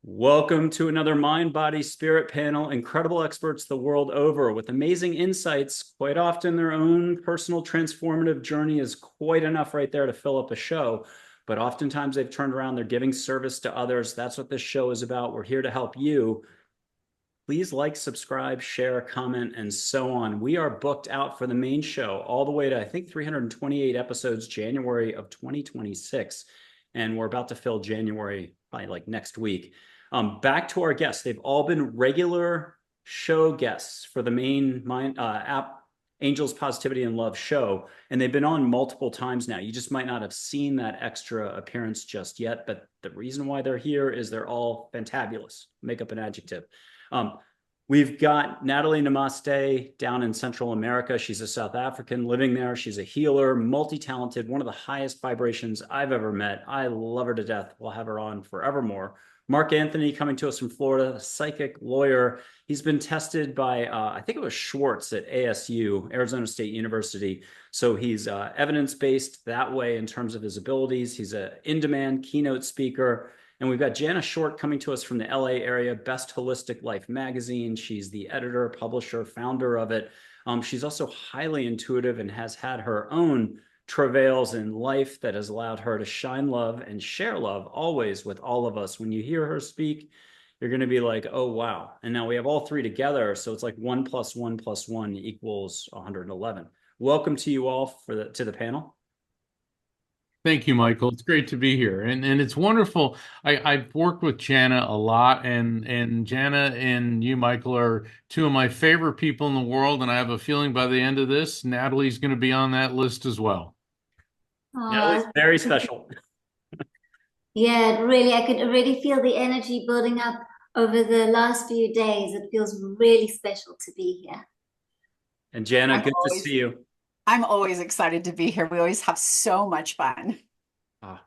Welcome to another Mind, Body, Spirit panel. Incredible experts the world over with amazing insights. Quite often their own personal transformative journey is quite enough right there to fill up a show. But oftentimes they've turned around, they're giving service to others. That's what this show is about. We're here to help you. Please like, subscribe, share, comment, and so on. We are booked out for the main show all the way to, I think, 328 episodes, January of 2026. And we're about to fill January by like next week. Back to our guests. They've all been regular show guests for the main app Angels, Positivity, and Love show. And they've been on multiple times now. You just might not have seen that extra appearance just yet. But the reason why they're here is they're all fantabulous. Make up an adjective. We've got Natalie Namaste down in Central America. She's a South African living there. She's a healer, multi-talented, one of the highest vibrations I've ever met. I love her to death. We'll have her on forevermore. Mark Anthony coming to us from Florida, a psychic lawyer. He's been tested by, I think it was Schwartz at ASU, Arizona State University. So he's evidence-based that way in terms of his abilities. He's an in-demand keynote speaker. And we've got Jana Short coming to us from the LA area, Best Holistic Life magazine. She's the editor, publisher, founder of it. She's also highly intuitive and has had her own travails in life that has allowed her to shine love and share love always with all of us. When you hear her speak, you're going to be like, oh, wow. And now we have all three together. So it's like 1 + 1 + 1 equals 111. Welcome to you all to the panel. Thank you, Michael. It's great to be here. And it's wonderful. I've worked with Jana a lot, and Jana and you, Michael, are two of my favorite people in the world. And I have a feeling by the end of this, Natalie's going to be on that list as well. Natalie's very special. Yeah, really, I could already feel the energy building up over the last few days. It feels really special to be here. And Jana, good to see you. I'm always excited to be here. We always have so much fun.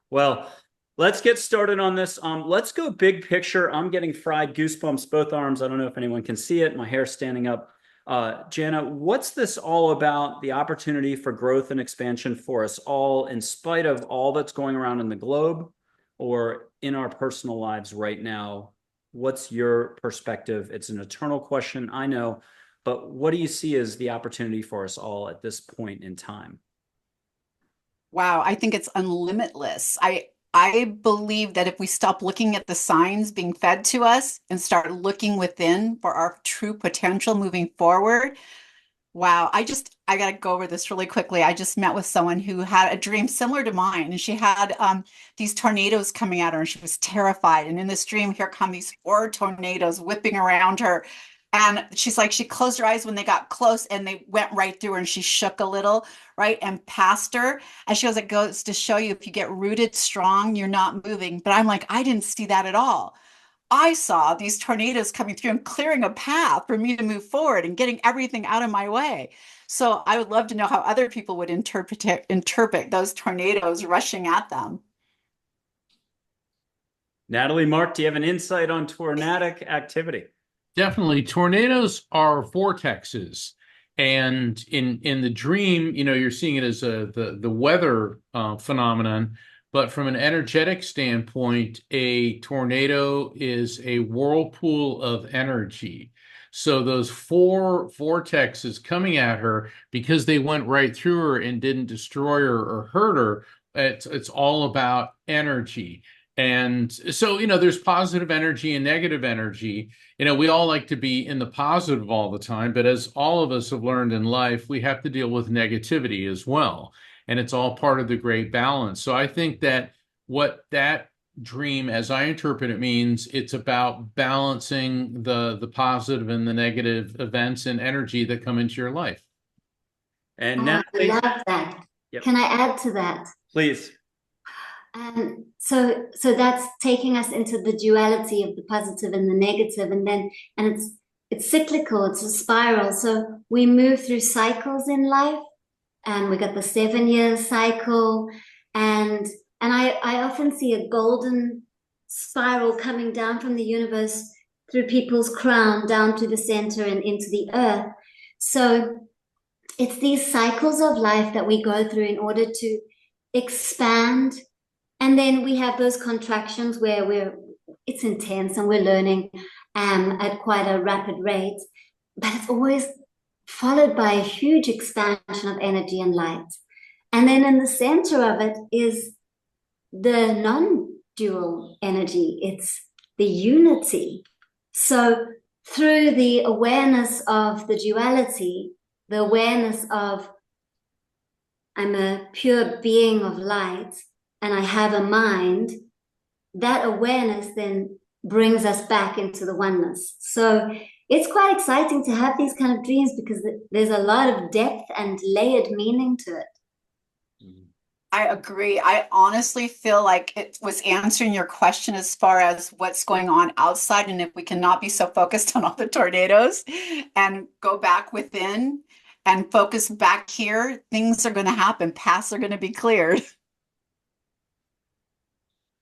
Well, let's get started on this. Let's go big picture. I'm getting fried goosebumps, both arms. I don't know if anyone can see it. My hair's standing up. Jana, what's this all about? The opportunity for growth and expansion for us all, in spite of all that's going around in the globe or in our personal lives right now. What's your perspective? It's an eternal question, I know. But what do you see as the opportunity for us all at this point in time? Wow, I think it's unlimitless. I believe that if we stop looking at the signs being fed to us and start looking within for our true potential moving forward. Wow, I got to go over this really quickly. I just met with someone who had a dream similar to mine, and she had these tornadoes coming at her, and she was terrified. And in this dream, here come these 4 tornadoes whipping around her. And she's like, she closed her eyes when they got close and they went right through her and she shook a little, right? And passed her. And she goes, it goes to show you if you get rooted strong, you're not moving. But I'm like, I didn't see that at all. I saw these tornadoes coming through and clearing a path for me to move forward and getting everything out of my way. So I would love to know how other people would interpret those tornadoes rushing at them. Natalie, Mark, do you have an insight on tornadic activity? Definitely. Tornadoes are vortexes. And in the dream, you're seeing it as the weather phenomenon. But from an energetic standpoint, a tornado is a whirlpool of energy. So those 4 vortexes coming at her, because they went right through her and didn't destroy her or hurt her, it's all about energy. And so, there's positive energy and negative energy. We all like to be in the positive all the time, but as all of us have learned in life, we have to deal with negativity as well. And it's all part of the great balance. So I think that what that dream, as I interpret it, means it's about balancing the positive and the negative events and energy that come into your life. And Natalie, I love that. Yep. Can I add to that? Please. And so that's taking us into the duality of the positive and the negative, and it's cyclical, it's a spiral. So we move through cycles in life, and we got the 7-year cycle, and I often see a golden spiral coming down from the universe through people's crown down to the center and into the earth. So it's these cycles of life that we go through in order to expand. And then we have those contractions where it's intense and we're learning at quite a rapid rate, but it's always followed by a huge expansion of energy and light. And then in the center of it is the non-dual energy. It's the unity. So through the awareness of the duality, the awareness of I'm a pure being of light and I have a mind, that awareness then brings us back into the oneness. So it's quite exciting to have these kind of dreams because there's a lot of depth and layered meaning to it. I agree. I honestly feel like it was answering your question as far as what's going on outside. And if we cannot be so focused on all the tornadoes and go back within and focus back here, things are going to happen. Paths are going to be cleared.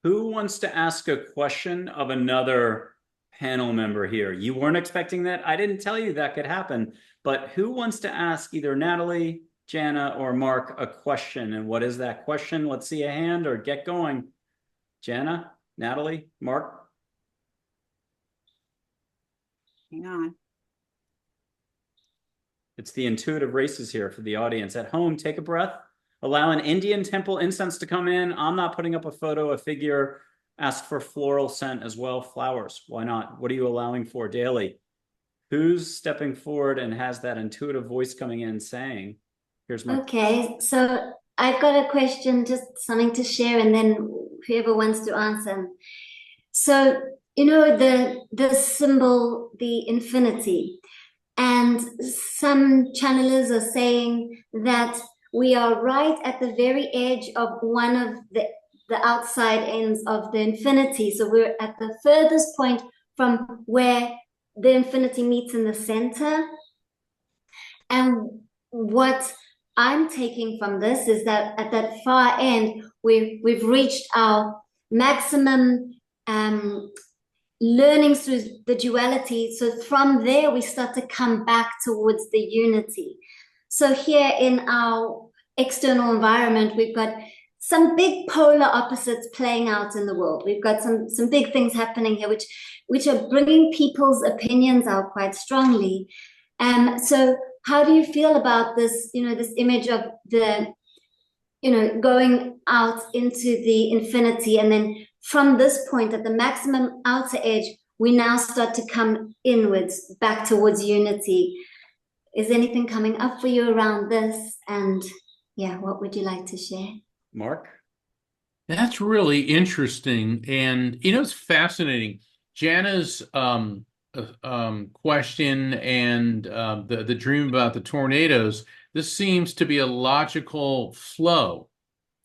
Who wants to ask a question of another panel member here? You weren't expecting that. I didn't tell you that could happen, but who wants to ask either Natalie, Jana, or Mark a question? And what is that question? Let's see a hand or get going. Jana, Natalie, Mark? Hang on. It's the intuitive races here for the audience. At home, take a breath. Allow an Indian temple incense to come in. I'm not putting up a photo, a figure. Ask for floral scent as well. Flowers. Why not? What are you allowing for daily? Who's stepping forward and has that intuitive voice coming in saying, here's my... Okay, so I've got a question, just something to share, and then whoever wants to answer. So, you know, the symbol, the infinity, and some channelers are saying that we are right at the very edge of one of the outside ends of the infinity. So we're at the furthest point from where the infinity meets in the center. And what I'm taking from this is that at that far end, we've reached our maximum learning through the duality. So from there, we start to come back towards the unity. So here in our external environment, we've got some big polar opposites playing out in the world. We've got some big things happening here, which are bringing people's opinions out quite strongly. So how do you feel about this, you know, this image of the, you know, going out into the infinity, and then from this point at the maximum outer edge, we now start to come inwards, back towards unity. Is anything coming up for you around this? And yeah, what would you like to share? Mark? That's really interesting. And, you know, it's fascinating. Jana's question and the dream about the tornadoes, this seems to be a logical flow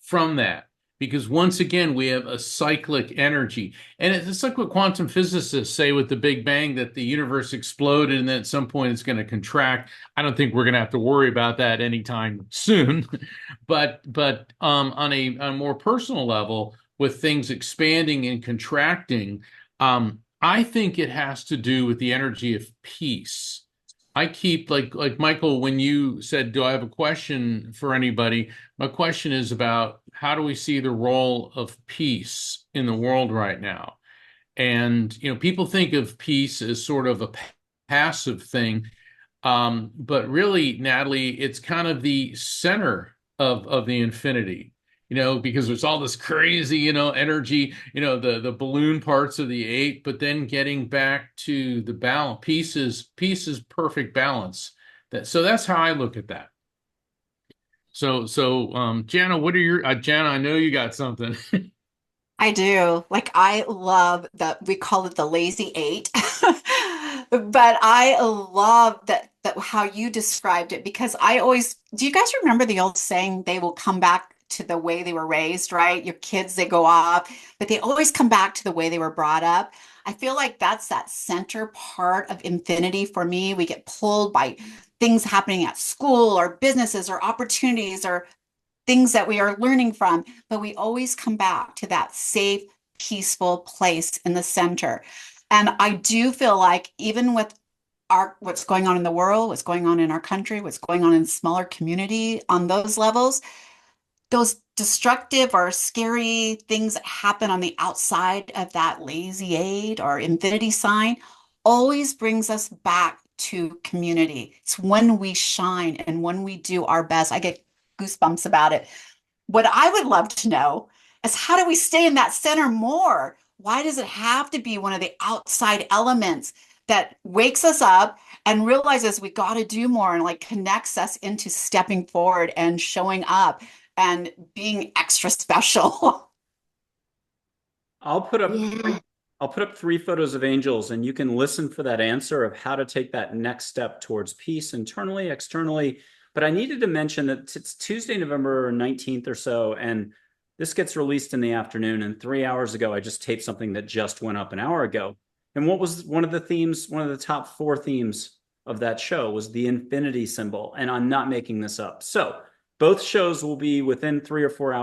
from that. Because once again, we have a cyclic energy. And it's like what quantum physicists say with the Big Bang, that the universe exploded and then at some point it's going to contract. I don't think we're going to have to worry about that anytime soon. But on a more personal level, with things expanding and contracting, I think it has to do with the energy of peace. I keep, like Michael, when you said, do I have a question for anybody? My question is about how do we see the role of peace in the world right now? And, you know, people think of peace as sort of a passive thing. But really, Natalie, it's kind of the center of the infinity, you know, because there's all this crazy, you know, energy, you know, the balloon parts of the eight, but then getting back to the balance. Peace is perfect balance. So that's how I look at that. So Jana, what are your Jana, I know you got something. I do. Like, I love that we call it the lazy eight. But I love that how you described it, because do you guys remember the old saying, they will come back to the way they were raised, right? Your kids, they go off, but they always come back to the way they were brought up. I feel like that's that center part of infinity for me. We get pulled by things happening at school or businesses or opportunities or things that we are learning from, but we always come back to that safe, peaceful place in the center. And I do feel like even with what's going on in the world, what's going on in our country, what's going on in smaller community, on those levels, those destructive or scary things that happen on the outside of that lazy 8 or infinity sign always brings us back to community. It's when we shine and when we do our best. I get goosebumps about it. What I would love to know is, how do we stay in that center more? Why does it have to be one of the outside elements that wakes us up and realizes we got to do more, and like connects us into stepping forward and showing up and being extra special? I'll put up Yeah. I'll put up 3 photos of angels, and you can listen for that answer of how to take that next step towards peace internally, externally. But I needed to mention that it's Tuesday, November 19th or so, and this gets released in the afternoon. And 3 hours ago, I just taped something that just went up an hour ago. And what was one of the themes, one of the top 4 themes of that show was the infinity symbol. And I'm not making this up. So both shows will be within 3 or 4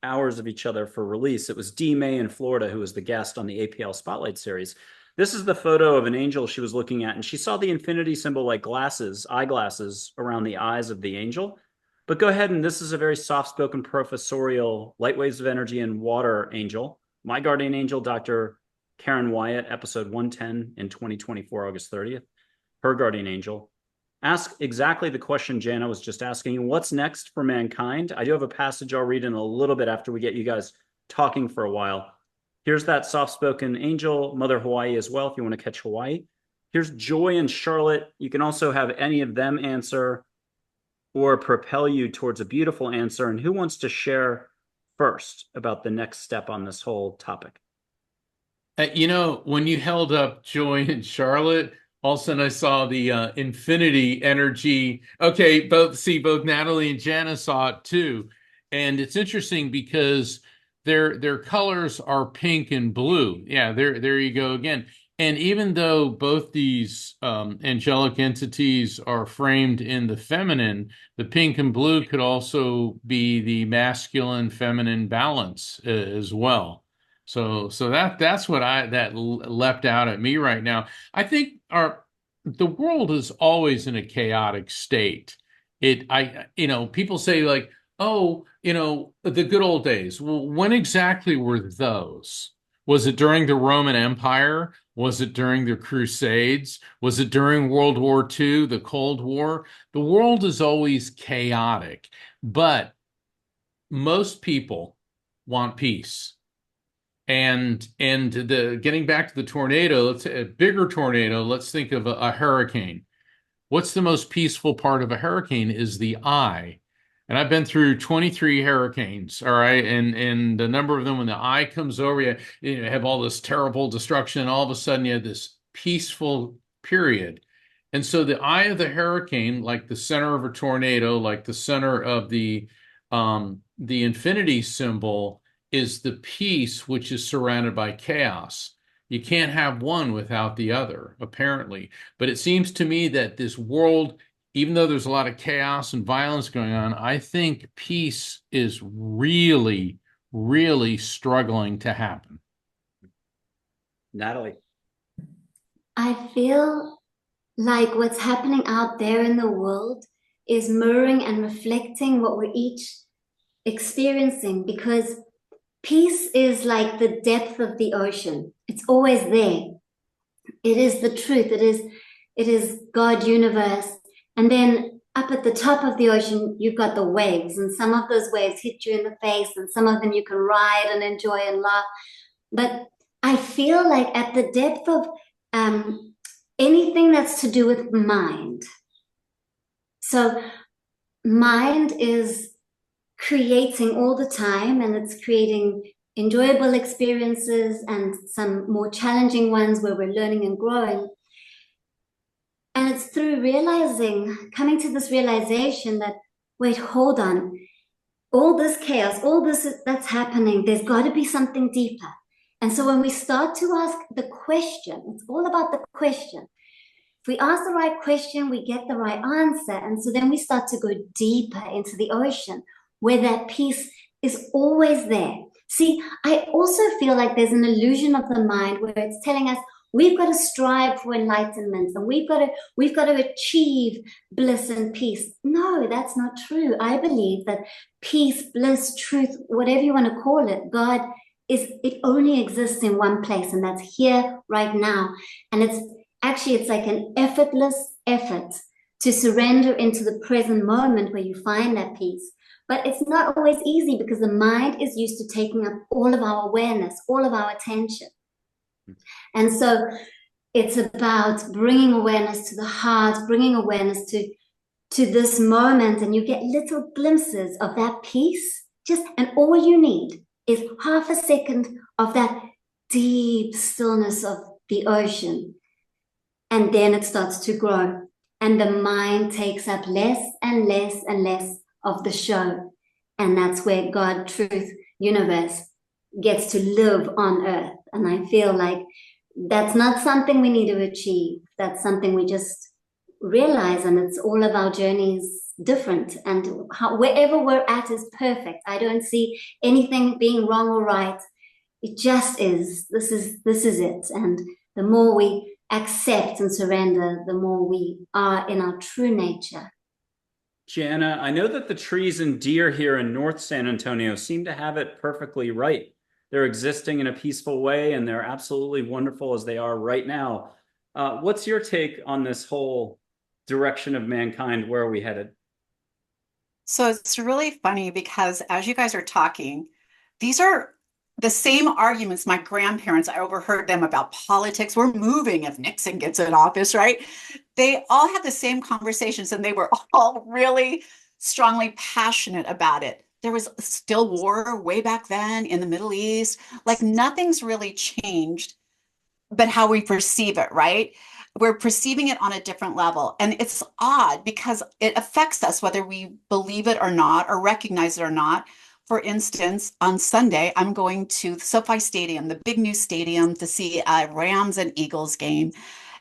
hours of each other for release. It was Dee May in Florida who was the guest on the APL Spotlight series. This is the photo of an angel she was looking at, and she saw the infinity symbol like glasses, eyeglasses around the eyes of the angel. But go ahead, and this is a very soft-spoken, professorial, light waves of energy and water angel. My guardian angel, Dr. Karen Wyatt, episode 110 in 2024, August 30th. Her guardian angel. Ask exactly the question Jana was just asking. What's next for mankind? I do have a passage I'll read in a little bit after we get you guys talking for a while. Here's that soft-spoken angel, Mother Hawaii as well, if you want to catch Hawaii. Here's Joy and Charlotte. You can also have any of them answer or propel you towards a beautiful answer. And who wants to share first about the next step on this whole topic? When you held up Joy and Charlotte, all of a sudden I saw the infinity energy. Okay, both Natalie and Jana saw it too. And it's interesting because their colors are pink and blue. Yeah, there you go again. And even though both these angelic entities are framed in the feminine, the pink and blue could also be the masculine feminine balance as well. So that's what that leapt out at me right now. I think the world is always in a chaotic state. People say like, oh, the good old days. Well, when exactly were those? Was it during the Roman Empire? Was it during the Crusades? Was it during World War II, the Cold War? The world is always chaotic, but most people want peace. And getting back to the tornado, let's say a bigger tornado, let's think of a hurricane. What's the most peaceful part of a hurricane is the eye. And I've been through 23 hurricanes, all right? And the number of them, when the eye comes over, you have all this terrible destruction, and all of a sudden you have this peaceful period. And so the eye of the hurricane, like the center of a tornado, like the center of the infinity symbol, is the peace which is surrounded by chaos. You can't have one without the other, apparently. But it seems to me that this world, even though there's a lot of chaos and violence going on, I think peace is really, really struggling to happen. Natalie. I feel like what's happening out there in the world is mirroring and reflecting what we're each experiencing, because peace is like the depth of the ocean. It's always there. It is the truth. It is God, universe. And then up at the top of the ocean, you've got the waves, and some of those waves hit you in the face, and some of them you can ride and enjoy and laugh. But I feel like at the depth of anything that's to do with mind. So mind is creating all the time, and it's creating enjoyable experiences and some more challenging ones where we're learning and growing. And it's through coming to this realization that, wait, hold on, all this chaos, all this that's happening, there's got to be something deeper. And so when we start to ask the question, it's all about the question. If we ask the right question, we get the right answer. And so then we start to go deeper into the ocean, where that peace is always there. See, I also feel like there's an illusion of the mind where it's telling us, we've got to strive for enlightenment, and we've got to achieve bliss and peace. No, that's not true. I believe that peace, bliss, truth, whatever you want to call it, God it only exists in one place, and that's here right now. And it's like an effortless effort to surrender into the present moment where you find that peace. But it's not always easy because the mind is used to taking up all of our awareness, all of our attention. And so it's about bringing awareness to the heart, bringing awareness to this moment, and you get little glimpses of that peace. And all you need is half a second of that deep stillness of the ocean. And then it starts to grow. And the mind takes up less and less and less of the show. And that's where God, truth, universe gets to live on earth. And I feel like that's not something we need to achieve. That's something we just realize. And it's all of our journeys different, and wherever we're at is perfect. I don't see anything being wrong or right. It just is. This is it. And the more we accept and surrender, the more we are in our true nature. Jana, I know that the trees and deer here in North San Antonio seem to have it perfectly right. They're existing in a peaceful way, and they're absolutely wonderful as they are right now. What's your take on this whole direction of mankind? Where are we headed? So it's really funny because as you guys are talking, these are the same arguments my grandparents, I overheard them about politics. We're moving if Nixon gets in office, right? They all had the same conversations, and they were all really strongly passionate about it. There was still war way back then in the Middle East. Like nothing's really changed, but how we perceive it, right? We're perceiving it on a different level. And it's odd because it affects us whether we believe it or not, or recognize it or not. For instance, on Sunday, I'm going to the SoFi Stadium, the big new stadium, to see a Rams and Eagles game.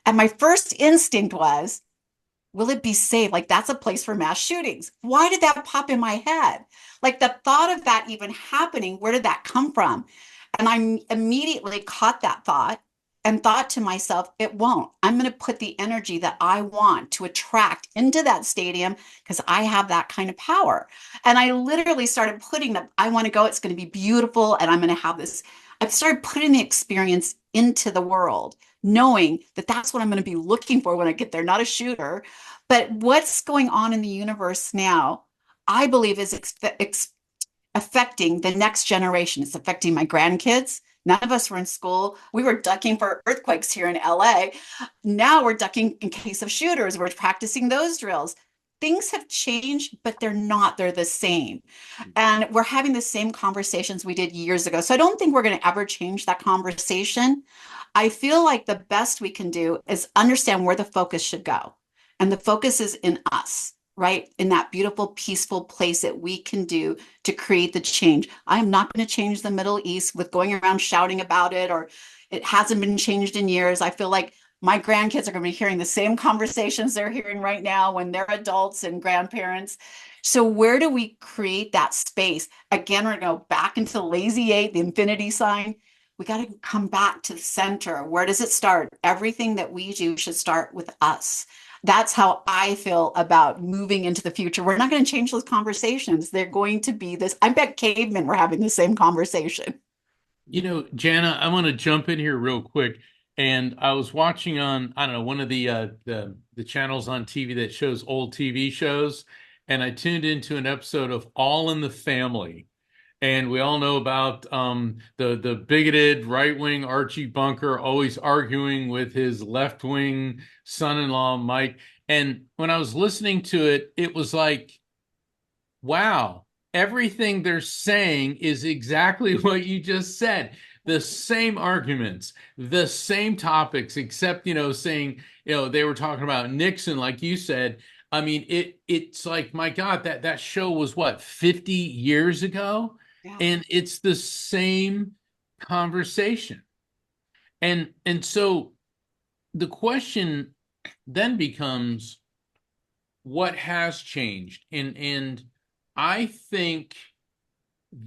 And my first instinct was, will it be safe? Like, that's a place for mass shootings. Why did that pop in my head? Like, the thought of that even happening, where did that come from? And I immediately caught that thought and thought to myself, it won't. I'm going to put the energy that I want to attract into that stadium because I have that kind of power. And I literally started putting that, I want to go, it's going to be beautiful, and I'm going to have this. I've started putting the experience into the world, knowing that that's what I'm going to be looking for when I get there, not a shooter. But what's going on in the universe now, I believe, is affecting the next generation. It's affecting my grandkids. None of us were in school. We were ducking for earthquakes here in LA. Now we're ducking in case of shooters. We're practicing those drills. Things have changed, but they're not. They're the same. And we're having the same conversations we did years ago. So I don't think we're going to ever change that conversation. I feel like the best we can do is understand where the focus should go. And the focus is in us, right? In that beautiful, peaceful place that we can do to create the change. I am not going to change the Middle East with going around shouting about it, or it hasn't been changed in years. I feel like my grandkids are going to be hearing the same conversations they're hearing right now when they're adults and grandparents. So where do we create that space? Again, we're going to go back into the lazy 8, the infinity sign. We got to come back to the center. Where does it start? Everything that we do should start with us. That's how I feel about moving into the future. We're not going to change those conversations. They're going to be this. I bet cavemen were having the same conversation. You know, Jana, I want to jump in here real quick. And I was watching on, I don't know, one of the channels on TV that shows old TV shows, and I tuned into an episode of All in the Family. And we all know about the bigoted right-wing Archie Bunker always arguing with his left-wing son-in-law, Mike. And when I was listening to it, it was like, wow, everything they're saying is exactly what you just said. The same arguments, the same topics, except, saying, they were talking about Nixon, like you said. I mean, it's like, my God, that show was what, 50 years ago? Yeah. And it's the same conversation. And so the question then becomes, what has changed? And I think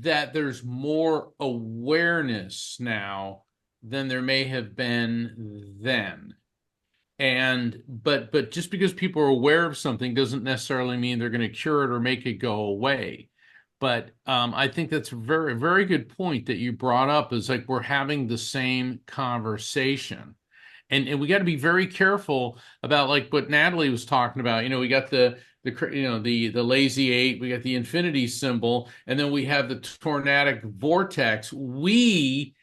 that there's more awareness now than there may have been then. And but just because people are aware of something doesn't necessarily mean they're going to cure it or make it go away. But I think that's a very, very good point that you brought up, is like we're having the same conversation. And we got to be very careful about like what Natalie was talking about. You know, we got the lazy eight, we got the infinity symbol, and then we have the tornadic vortex. We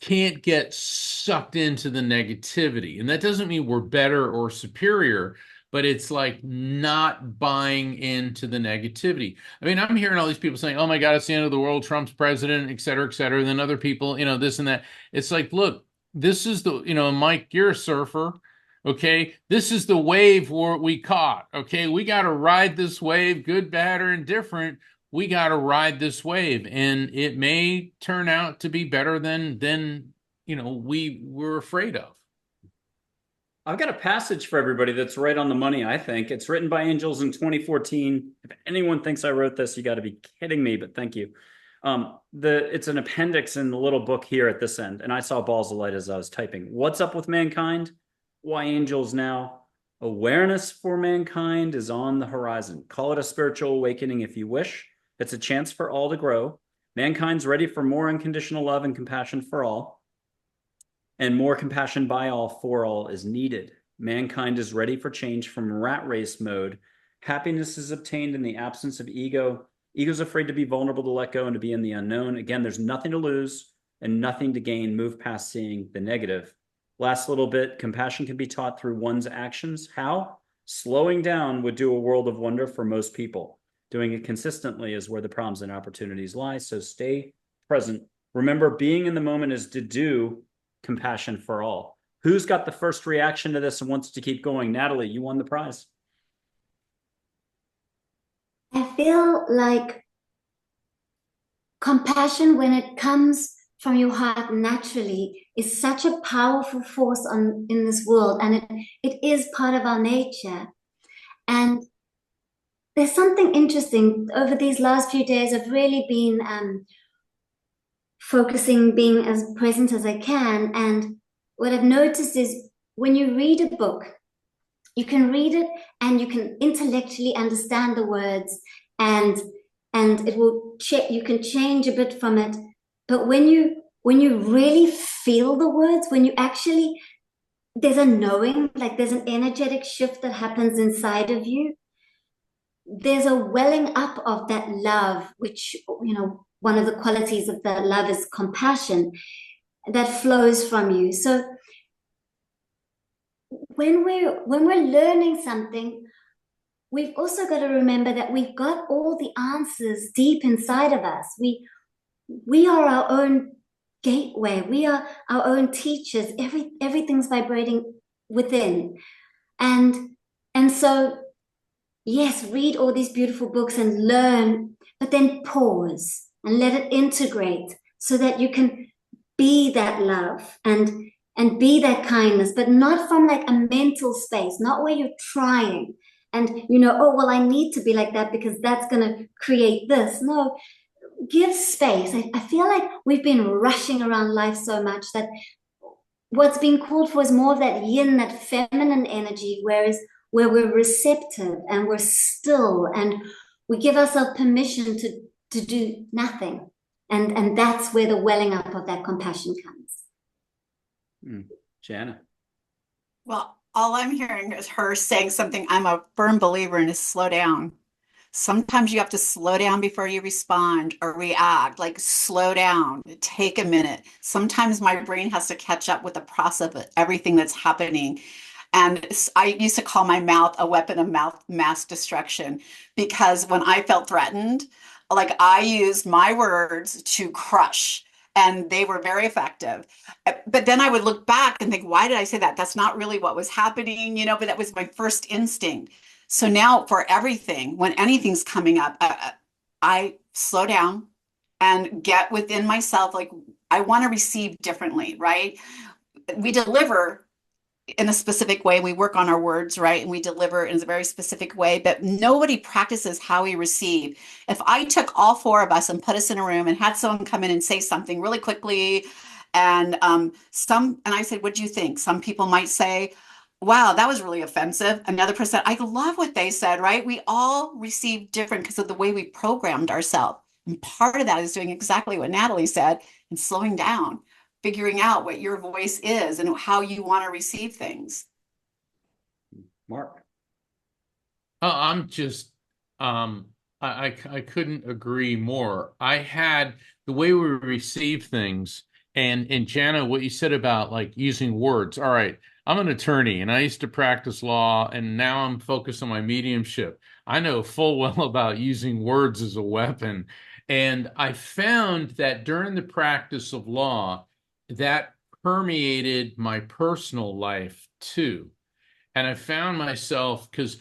can't get sucked into the negativity. And that doesn't mean we're better or superior, but it's like not buying into the negativity. I mean, I'm hearing all these people saying, oh my God, it's the end of the world, Trump's president, et cetera, et cetera. And then other people, you know, this and that. It's like, look, this is the, you know, Mike, you're a surfer. Okay. This is the wave we caught. Okay. We got to ride this wave, good, bad, or indifferent. We got to ride this wave, and it may turn out to be better than you know we were afraid of. I've got a passage for everybody that's right on the money, I think. It's written by angels in 2014. If anyone thinks I wrote this, you got to be kidding me, but thank you. It's an appendix in the little book here at this end, and I saw balls of light as I was typing. What's up with mankind? Why angels now? Awareness for mankind is on the horizon. Call it a spiritual awakening if you wish. It's a chance for all to grow. Mankind's ready for more unconditional love and compassion for all. And more compassion by all for all is needed. Mankind is ready for change from rat race mode. Happiness is obtained in the absence of ego. Ego's afraid to be vulnerable, to let go, and to be in the unknown. Again, there's nothing to lose and nothing to gain. Move past seeing the negative. Last little bit, compassion can be taught through one's actions. How? Slowing down would do a world of wonder for most people. Doing it consistently is where the problems and opportunities lie. So stay present. Remember, being in the moment is to do compassion for all. Who's got the first reaction to this and wants to keep going? Natalie, you won the prize. I feel like compassion, when it comes from your heart naturally, is such a powerful force in this world, and it is part of our nature. And there's something interesting over these last few days. I've really been focusing, being as present as I can. And what I've noticed is when you read a book, you can read it and you can intellectually understand the words, and it will you can change a bit from it. But when you really feel the words, when you actually, there's a knowing, like there's an energetic shift that happens inside of you. There's a welling up of that love, which, you know, one of the qualities of that love is compassion, that flows from you. So when we're learning something, we've also got to remember that we've got all the answers deep inside of us. We are our own gateway. We are our own teachers. Everything's vibrating within. And so, yes, read all these beautiful books and learn, but then pause and let it integrate so that you can be that love and be that kindness, but not from like a mental space, not where you're trying and, you know, oh, well, I need to be like that because that's going to create this. No, give space. I feel like we've been rushing around life so much that what's being called for is more of that yin, that feminine energy, where we're receptive and we're still and we give ourselves permission to do nothing. And that's where the welling up of that compassion comes. Jana. Well, all I'm hearing is her saying something I'm a firm believer in, is slow down. Sometimes you have to slow down before you respond or react, like slow down, take a minute. Sometimes my brain has to catch up with the process of everything that's happening. And I used to call my mouth a weapon of mass destruction, because when I felt threatened, like I used my words to crush, and they were very effective. But then I would look back and think, why did I say that? That's not really what was happening, you know, but that was my first instinct. So now for everything, when anything's coming up, I slow down and get within myself. Like, I want to receive differently, right? We deliver in a specific way. We work on our words, right? And we deliver in a very specific way, but nobody practices how we receive. If I took all four of us and put us in a room and had someone come in and say something really quickly And and I said, what do you think? Some people might say, wow, that was really offensive. Another person, I love what they said, right? We all receive different because of the way we programmed ourselves. And part of that is doing exactly what Natalie said and slowing down, figuring out what your voice is and how you want to receive things. Mark. I'm just, I couldn't agree more. I had the way we receive things, and Jana, what you said about like using words. All right, I'm an attorney, and I used to practice law, and now I'm focused on my mediumship. I know full well about using words as a weapon, and I found that during the practice of law, that permeated my personal life too. And I found myself, because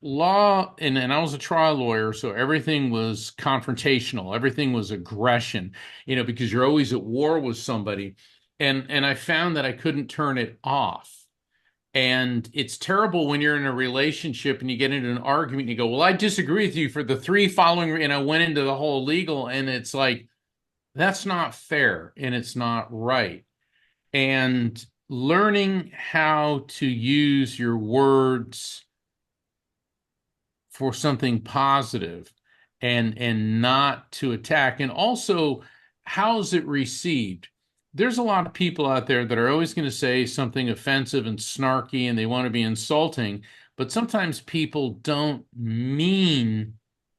law, and I was a trial lawyer, so everything was confrontational, everything was aggression, because you're always at war with somebody. And I found that I couldn't turn it off. And it's terrible when you're in a relationship and you get into an argument and you go, well, I disagree with you for the three following, and I went into the whole legal, and it's like, that's not fair and it's not right. And learning how to use your words for something positive and not to attack, and also how's it received. There's a lot of people out there that are always going to say something offensive and snarky, and they want to be insulting, but sometimes people don't mean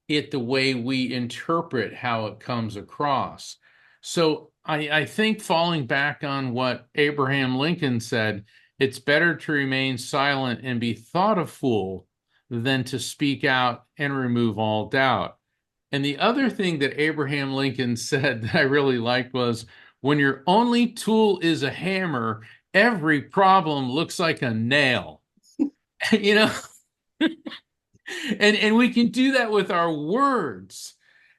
it the way we interpret how it comes across. So I think, falling back on what Abraham Lincoln said, it's better to remain silent and be thought a fool than to speak out and remove all doubt. And the other thing that Abraham Lincoln said that I really liked was, when your only tool is a hammer, every problem looks like a nail. you know, and we can do that with our words.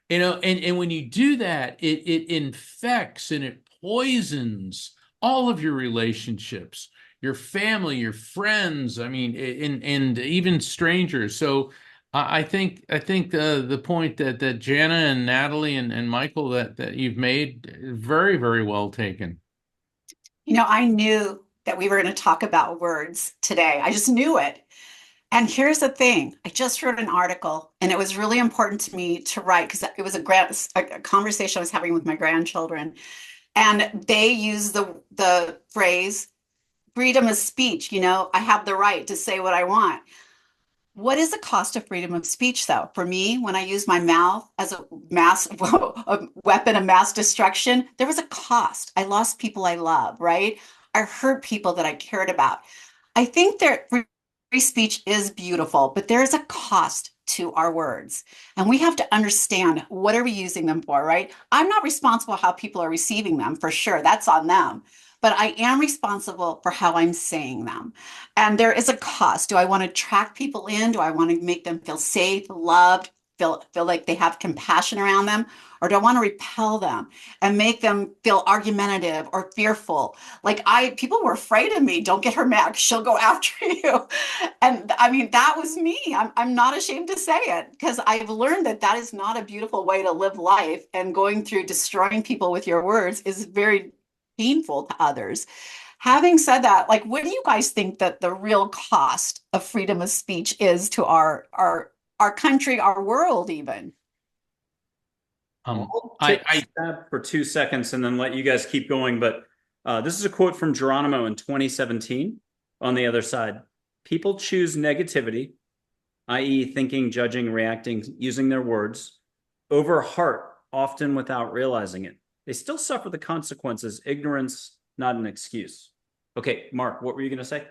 And when you do that, it infects and it poisons all of your relationships, your family, your friends, I mean, and even strangers. So I think the point that Jana and Natalie and Michael that you've made, very, very well taken. I knew that we were going to talk about words today. I just knew it. And here's the thing. I just wrote an article, and it was really important to me to write because it was a conversation I was having with my grandchildren. And they use the phrase freedom of speech. I have the right to say what I want. What is the cost of freedom of speech, though? For me, when I use my mouth as a a weapon of mass destruction, there was a cost. I lost people I love, right? I hurt people that I cared about. I think that free speech is beautiful, but there is a cost to our words. And we have to understand, what are we using them for, right? I'm not responsible how people are receiving them, for sure. That's on them. But I am responsible for how I'm saying them. And there is a cost. Do I want to attract people in? Do I want to make them feel safe, loved, feel like they have compassion around them? Or do I want to repel them and make them feel argumentative or fearful? Like people were afraid of me. Don't get her mad, she'll go after you. And I mean, that was me. I'm not ashamed to say it, because I've learned that is not a beautiful way to live life. And going through destroying people with your words is very painful to others. Having said that, like, what do you guys think that the real cost of freedom of speech is to our country, our world, even? I'll take a stab for 2 seconds and then let you guys keep going. But this is a quote from Geronimo in 2017. On the other side, people choose negativity, i.e. thinking, judging, reacting, using their words, over heart, often without realizing it. They still suffer the consequences. Ignorance, not an excuse. Okay, Mark, what were you going to say?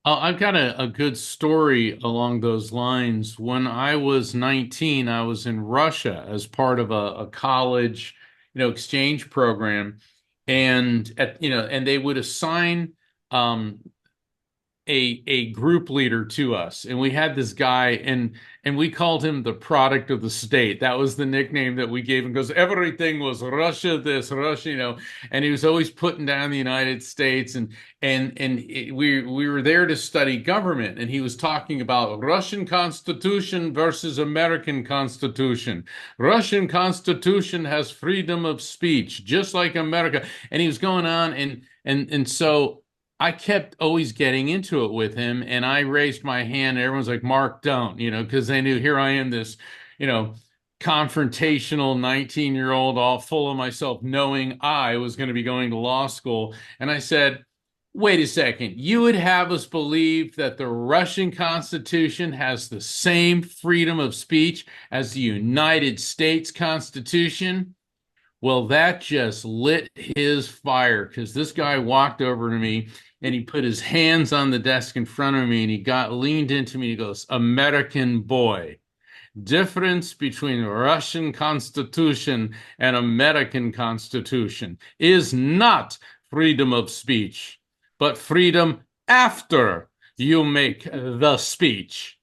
I've got a good story along those lines. When I was 19, I was in Russia as part of a college, exchange program, and and they would assign a group leader to us, and we had this guy, and we called him the product of the state. That was the nickname that we gave him, because everything was Russia this, Russia, and he was always putting down the United States, we were there to study government, and he was talking about Russian Constitution versus American Constitution. Russian Constitution has freedom of speech, just like America, and he was going on, and so I kept always getting into it with him, and I raised my hand, and everyone's like, Mark, don't, because they knew here I am, this, confrontational 19-year-old, all full of myself, knowing I was going to be going to law school. And I said, wait a second, you would have us believe that the Russian Constitution has the same freedom of speech as the United States Constitution? Well, that just lit his fire, because this guy walked over to me and he put his hands on the desk in front of me, and he leaned into me and he goes, American boy, difference between Russian Constitution and American Constitution is not freedom of speech, but freedom after you make the speech.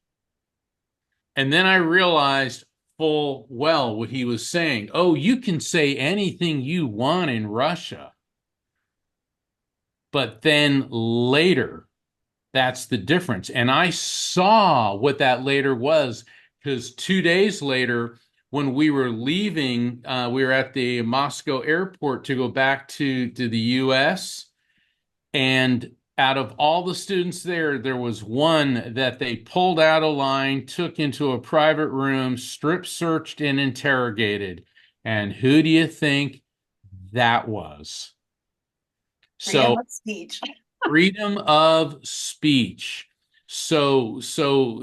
And then I realized full well what he was saying. Oh, you can say anything you want in Russia. But then later, that's the difference. And I saw what that later was, because 2 days later, when we were leaving, we were at the Moscow airport to go back to the US. And out of all the students there, there was one that they pulled out of line, took into a private room, strip searched and interrogated. And who do you think that was? Freedom of speech. Freedom of speech. So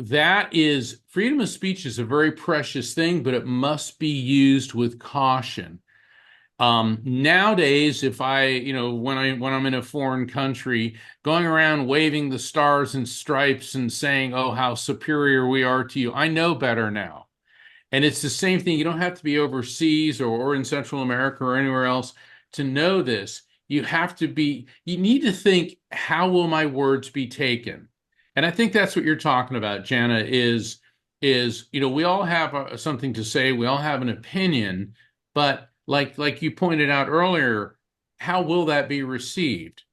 that is, freedom of speech is a very precious thing, but it must be used with caution. Nowadays, if when I'm in a foreign country, going around waving the stars and stripes and saying, oh, how superior we are to you, I know better now. And it's the same thing. You don't have to be overseas or in Central America or anywhere else to know this. You need to think, how will my words be taken? And I think that's what you're talking about, Jana, is we all have something to say. We all have an opinion, but like you pointed out earlier, how will that be received?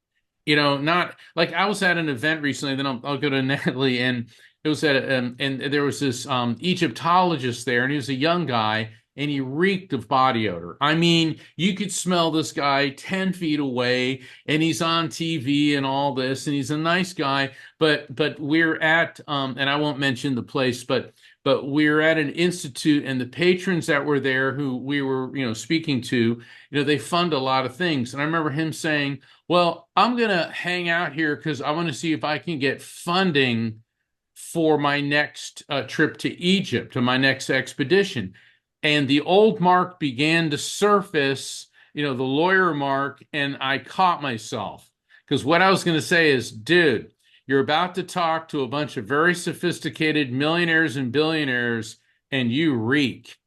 Not like, I was at an event recently, then I'll go to Natalie, and it was and there was this Egyptologist there, and he was a young guy, and he reeked of body odor. I mean, you could smell this guy 10 feet away, and he's on TV and all this, and he's a nice guy. But we're at, and I won't mention the place, but we're at an institute, and the patrons that were there, who we were, speaking to, they fund a lot of things. And I remember him saying, well, I'm going to hang out here because I want to see if I can get funding for my next trip to Egypt, to my next expedition. And the old Mark began to surface, the lawyer Mark, and I caught myself. Because what I was going to say is, dude, you're about to talk to a bunch of very sophisticated millionaires and billionaires, and you reek.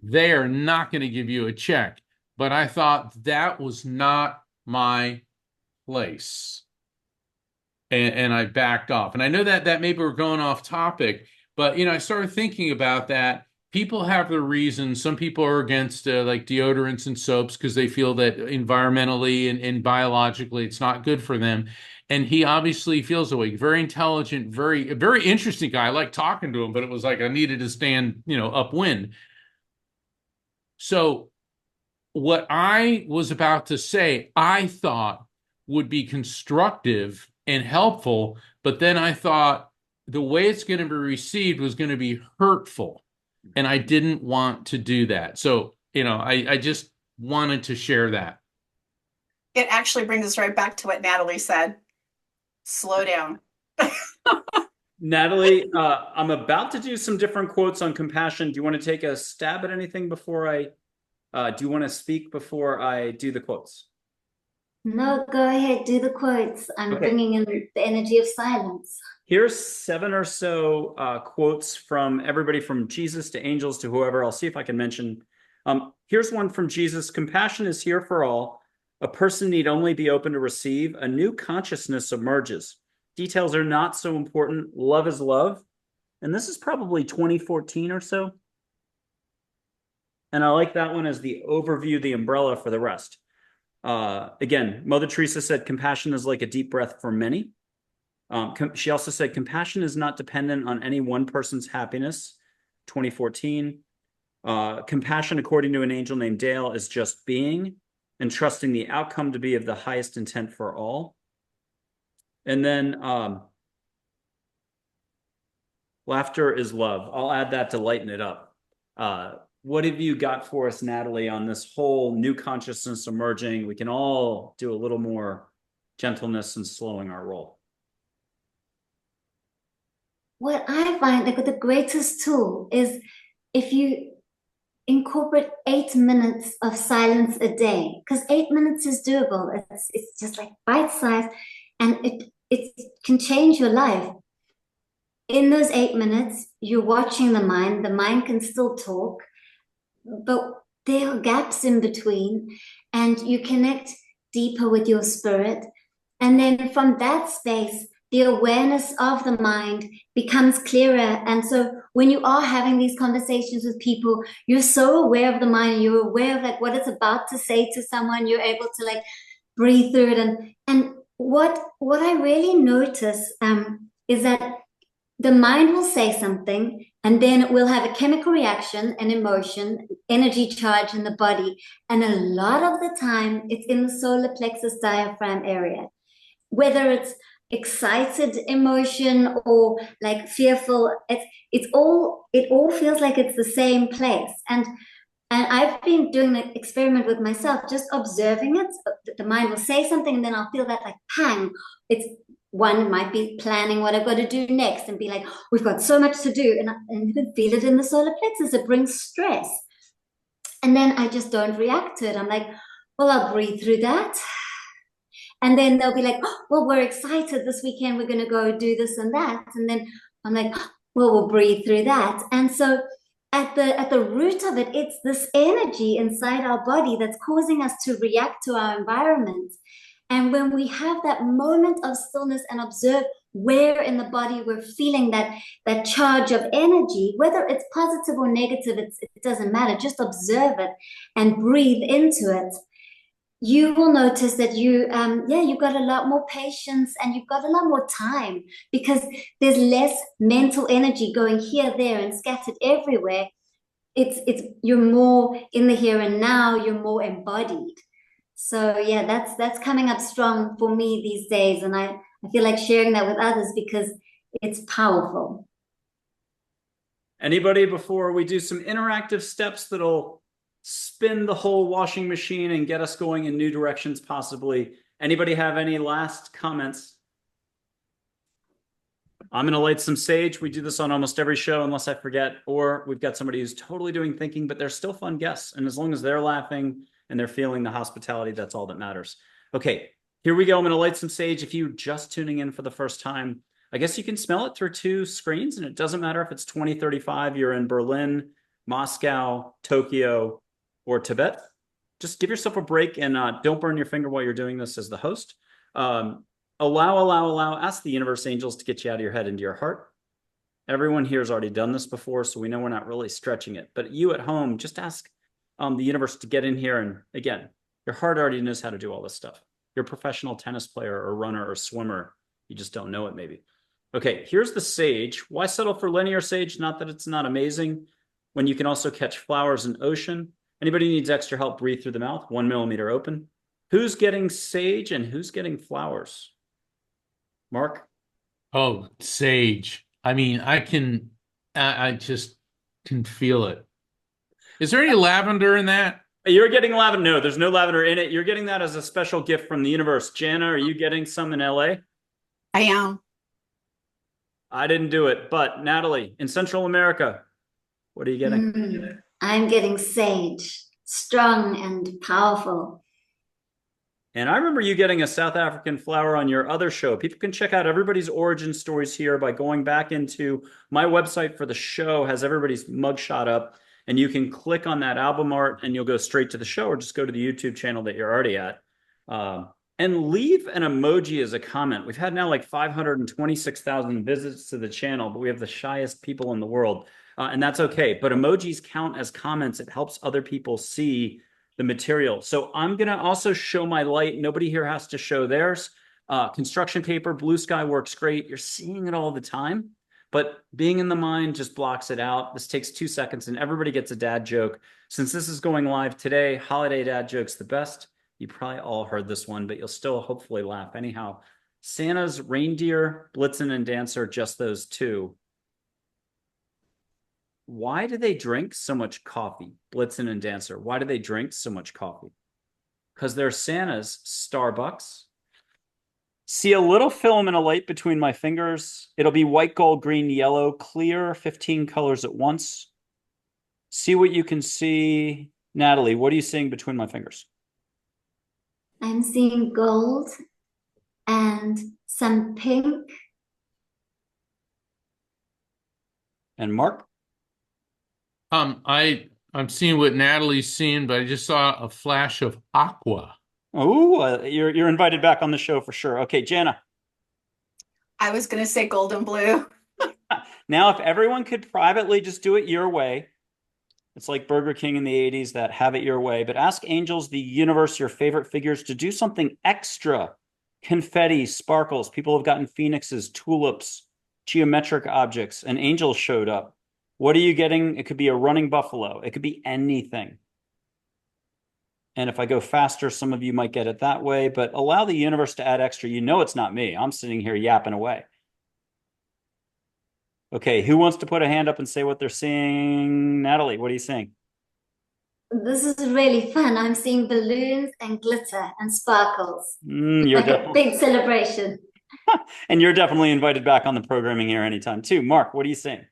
They are not going to give you a check. But I thought that was not my place. And I backed off. And I know that maybe we're going off topic, but, I started thinking about that. People have their reasons. Some people are against like deodorants and soaps because they feel that environmentally and biologically it's not good for them. And he obviously feels that way. Very intelligent, very interesting guy. I like talking to him, but it was like I needed to stand, upwind. So what I was about to say, I thought would be constructive and helpful, but then I thought the way it's going to be received was going to be hurtful. And I didn't want to do that. So, I just wanted to share that. It actually brings us right back to what Natalie said. Slow down. Natalie, I'm about to do some different quotes on compassion. Do you want to take a stab at anything before do you want to speak before I do the quotes? No, go ahead, do the quotes. I'm bringing in the energy of silence. Here's 7 or so quotes from everybody from Jesus to angels to whoever. I'll see if I can mention. Here's one from Jesus. Compassion is here for all. A person need only be open to receive. A new consciousness emerges. Details are not so important. Love is love. And this is probably 2014 or so. And I like that one as the overview, the umbrella for the rest. Again, Mother Teresa said, compassion is like a deep breath for many. She also said, compassion is not dependent on any one person's happiness, 2014. Compassion, according to an angel named Dale, is just being and trusting the outcome to be of the highest intent for all. And then laughter is love. I'll add that to lighten it up. What have you got for us, Natalie, on this whole new consciousness emerging? We can all do a little more gentleness and slowing our roll. What I find like the greatest tool is if you incorporate 8 minutes of silence a day, because 8 minutes is doable. It's just like bite size, and it can change your life. In those 8 minutes, you're watching the mind can still talk, but there are gaps in between, and you connect deeper with your spirit. And then from that space, the awareness of the mind becomes clearer. And so when you are having these conversations with people, you're so aware of the mind, you're aware of like what it's about to say to someone, you're able to like breathe through it. And what I really notice is that the mind will say something, and then it will have a chemical reaction, an emotion, energy charge in the body. And a lot of the time, it's in the solar plexus diaphragm area. Whether it's excited emotion or like fearful, it all feels like it's the same place. And I've been doing an experiment with myself, just observing it. The mind will say something, and then I'll feel that like pang. One might be planning what I've got to do next and be like, we've got so much to do. And you can feel it in the solar plexus. It brings stress. And then I just don't react to it. I'm like, well, I'll breathe through that. And then they'll be like, oh, well, we're excited this weekend. We're going to go do this and that. And then I'm like, well, we'll breathe through that. And so at the root of it, it's this energy inside our body that's causing us to react to our environment. And when we have that moment of stillness and observe where in the body we're feeling that charge of energy, whether it's positive or negative, it doesn't matter. Just observe it and breathe into it. You will notice that you've got a lot more patience, and you've got a lot more time, because there's less mental energy going here, there, and scattered everywhere. You're more in the here and now. You're more embodied. So yeah, that's coming up strong for me these days, and I feel like sharing that with others because it's powerful. Anybody, before we do some interactive steps that'll spin the whole washing machine and get us going in new directions possibly, anybody have any last comments? I'm going to light some sage. We do this on almost every show unless I forget, or we've got somebody who's totally doing thinking, but they're still fun guests. And as long as they're laughing and they're feeling the hospitality, that's all that matters. Okay, here we go. I'm going to light some sage. If you're just tuning in for the first time, I guess you can smell it through 2 screens, and it doesn't matter if it's 2035, you're in Berlin, Moscow, Tokyo, or Tibet. Just give yourself a break, and don't burn your finger while you're doing this as the host. Allow, ask the universe angels to get you out of your head into your heart. Everyone here has already done this before, so we know we're not really stretching it. But you at home, just ask the universe to get in here. And again, your heart already knows how to do all this stuff. You're a professional tennis player or runner or swimmer. You just don't know it maybe. Okay, here's the sage. Why settle for linear sage? Not that it's not amazing, when you can also catch flowers in ocean. Anybody needs extra help, breathe through the mouth, 1 millimeter open. Who's getting sage and who's getting flowers? Mark? Oh, sage. I mean, I just can feel it. Is there any lavender in that? You're getting lavender. No, there's no lavender in it. You're getting that as a special gift from the universe. Jana, are you getting some in LA? I am. I didn't do it, but Natalie, in Central America, what are you getting? I'm getting sage, strong and powerful. And I remember you getting a South African flower on your other show. People can check out everybody's origin stories here by going back into my website for the show, has everybody's mugshot up, and you can click on that album art and you'll go straight to the show, or just go to the YouTube channel that you're already at. And leave an emoji as a comment. We've had now like 526,000 visits to the channel, but we have the shyest people in the world. And that's okay. But emojis count as comments. It helps other people see the material. So I'm going to also show my light. Nobody here has to show theirs. Construction paper, blue sky works great. You're seeing it all the time. But being in the mind just blocks it out. This takes 2 seconds and everybody gets a dad joke. Since this is going live today, holiday dad joke's the best. You probably all heard this one, but you'll still hopefully laugh anyhow. Santa's reindeer, Blitzen, and Dancer, just those two. Why do they drink so much coffee? Blitzen and Dancer. Why do they drink so much coffee? Because they're Santa's Starbucks. See a little film and a light between my fingers. It'll be white, gold, green, yellow, clear, 15 colors at once. See what you can see. Natalie, what are you seeing between my fingers? I'm seeing gold and some pink. And Mark? I'm seeing what Natalie's seeing, but I just saw a flash of aqua. Oh, you're invited back on the show for sure. Okay, Jana. I was going to say gold and blue. Now, if everyone could privately just do it your way, it's like Burger King in the 80s, that have it your way, but ask angels, the universe, your favorite figures to do something extra. Confetti, sparkles. People have gotten phoenixes, tulips, geometric objects, and angels showed up. What are you getting? It could be a running buffalo. It could be anything. And if I go faster, some of you might get it that way, but allow the universe to add extra. You know it's not me. I'm sitting here yapping away. Okay, who wants to put a hand up and say what they're seeing? Natalie, what are you seeing? This is really fun. I'm seeing balloons and glitter and sparkles. You're Like a big celebration. And you're definitely invited back on the programming here anytime too. Mark, what are you seeing?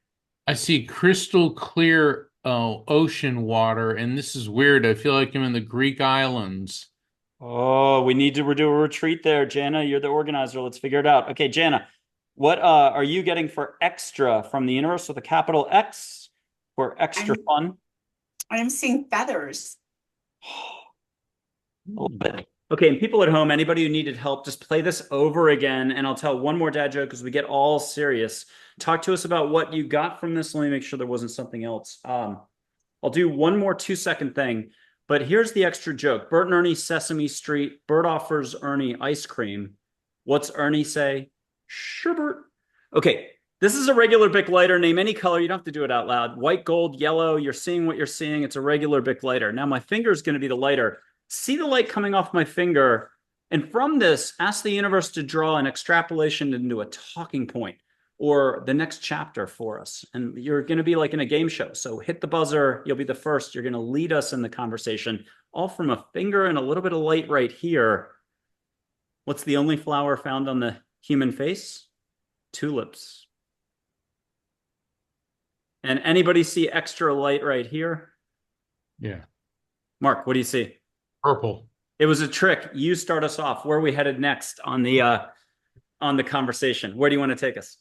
I see crystal clear ocean water, and this is weird. I feel like I'm in the Greek islands. Oh, we need to do a retreat there. Jana, you're the organizer. Let's figure it out. Okay, Jana, what are you getting for extra from the universe with a capital X for extra fun? I'm seeing feathers. A little bit. Okay, and people at home, anybody who needed help, just play this over again, and I'll tell one more dad joke as we get all serious. Talk to us about what you got from this. Let me make sure there wasn't something else. I'll do one more 2-second thing, but here's the extra joke. Bert and Ernie, Sesame Street. Bert offers Ernie ice cream. What's Ernie say? Sherbert. Okay, this is a regular Bic lighter. Name any color. You don't have to do it out loud. White, gold, yellow. You're seeing what you're seeing. It's a regular Bic lighter. Now my finger is going to be the lighter. See the light coming off my finger. And from this, ask the universe to draw an extrapolation into a talking point or the next chapter for us. And you're going to be like in a game show. So hit the buzzer. You'll be the first. You're going to lead us in the conversation, all from a finger and a little bit of light right here. What's the only flower found on the human face? Tulips. And anybody see extra light right here? Yeah. Mark, what do you see? Purple. It was a trick. You start us off. Where are we headed next on the conversation? Where do you want to take us?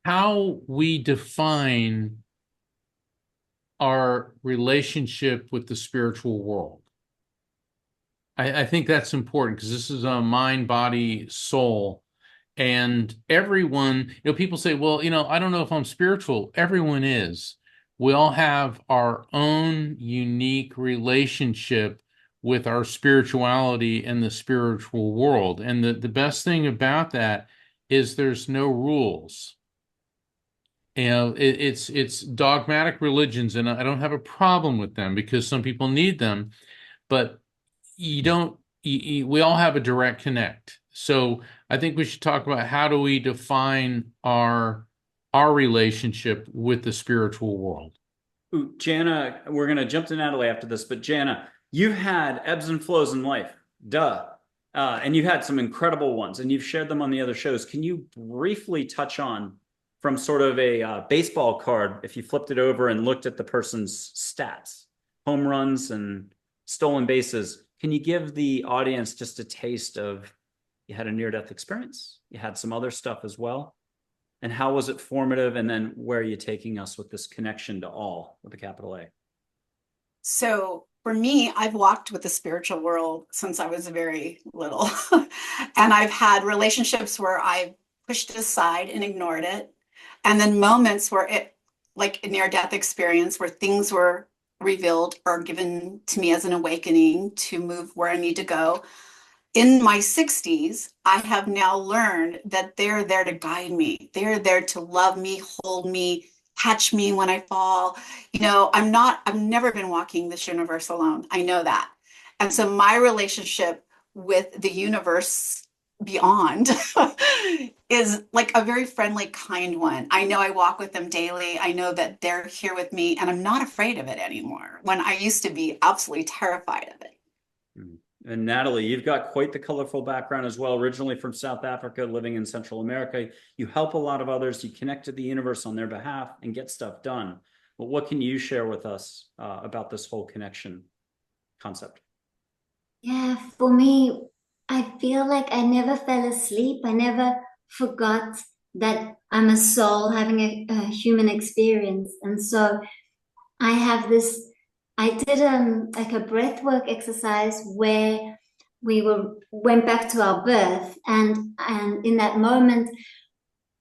How we define our relationship with the spiritual world. I think that's important because this is a mind, body, soul. And everyone, people say, well, I don't know if I'm spiritual. Everyone is. We all have our own unique relationship with our spirituality and the spiritual world. And the best thing about that is there's no rules. It's dogmatic religions, and I don't have a problem with them because some people need them, but we all have a direct connect. So I think we should talk about how do we define our relationship with the spiritual world. Ooh, Jana, we're going to jump to Natalie after this, but Jana, you've had ebbs and flows in life, and you've had some incredible ones, and you've shared them on the other shows. Can you briefly touch on, from sort of a baseball card, if you flipped it over and looked at the person's stats, home runs and stolen bases, can you give the audience just a taste of, you had a near-death experience, you had some other stuff as well, and how was it formative, and then where are you taking us with this connection to all with a capital A? So For me, I've walked with the spiritual world since I was very little. And I've had relationships where I pushed it aside and ignored it. And then moments where it, like a near-death experience, where things were revealed or given to me as an awakening to move where I need to go. In my 60s, I have now learned that they're there to guide me. They're there to love me, hold me, catch me when I fall. I've never been walking this universe alone. I know that. And so my relationship with the universe beyond is like a very friendly, kind one. I know I walk with them daily. I know that they're here with me, and I'm not afraid of it anymore, when I used to be absolutely terrified of it. And Natalie, you've got quite the colorful background as well, originally from South Africa, living in Central America. You help a lot of others, you connect to the universe on their behalf and get stuff done. But what can you share with us about this whole connection concept? Yeah, for me, I feel like I never fell asleep. I never forgot that I'm a soul having a human experience. And so I have this, I did like a breathwork exercise where went back to our birth, and in that moment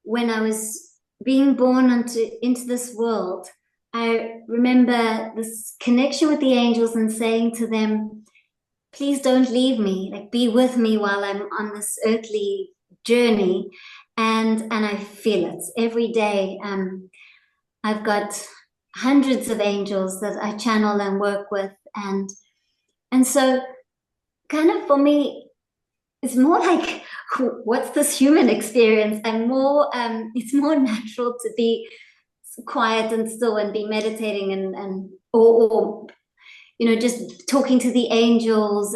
when I was being born into this world, I remember this connection with the angels and saying to them, please don't leave me, like be with me while I'm on this earthly journey. And I feel it every day. I've got hundreds of angels that I channel and work with, and so kind of for me, it's more like, what's this human experience? And more, it's more natural to be quiet and still and be meditating or just talking to the angels.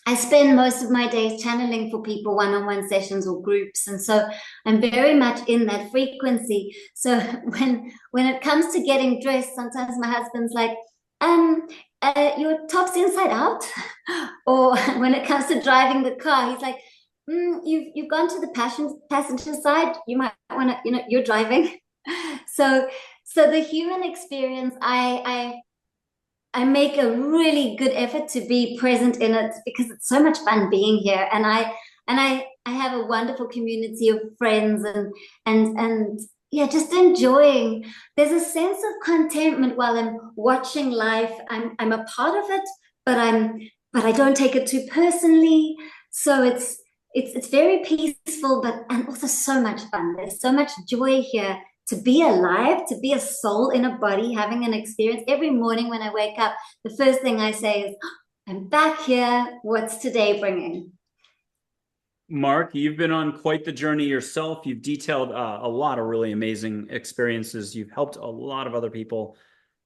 I spend most of my days channeling for people, one-on-one sessions or groups, and so I'm very much in that frequency. So when it comes to getting dressed, sometimes my husband's like, your top's inside out. Or when it comes to driving the car, he's like, you've gone to the passenger side. You might want to, you're driving. So the human experience, I make a really good effort to be present in it, because it's so much fun being here, and I have a wonderful community of friends, and yeah, just enjoying. There's a sense of contentment while I'm watching life. I'm a part of it, but I don't take it too personally. So it's very peaceful, and also so much fun. There's so much joy here. To be alive, to be a soul in a body, having an experience. Every morning when I wake up, the first thing I say is, I'm back here. What's today bringing? Mark, you've been on quite the journey yourself. You've detailed a lot of really amazing experiences. You've helped a lot of other people.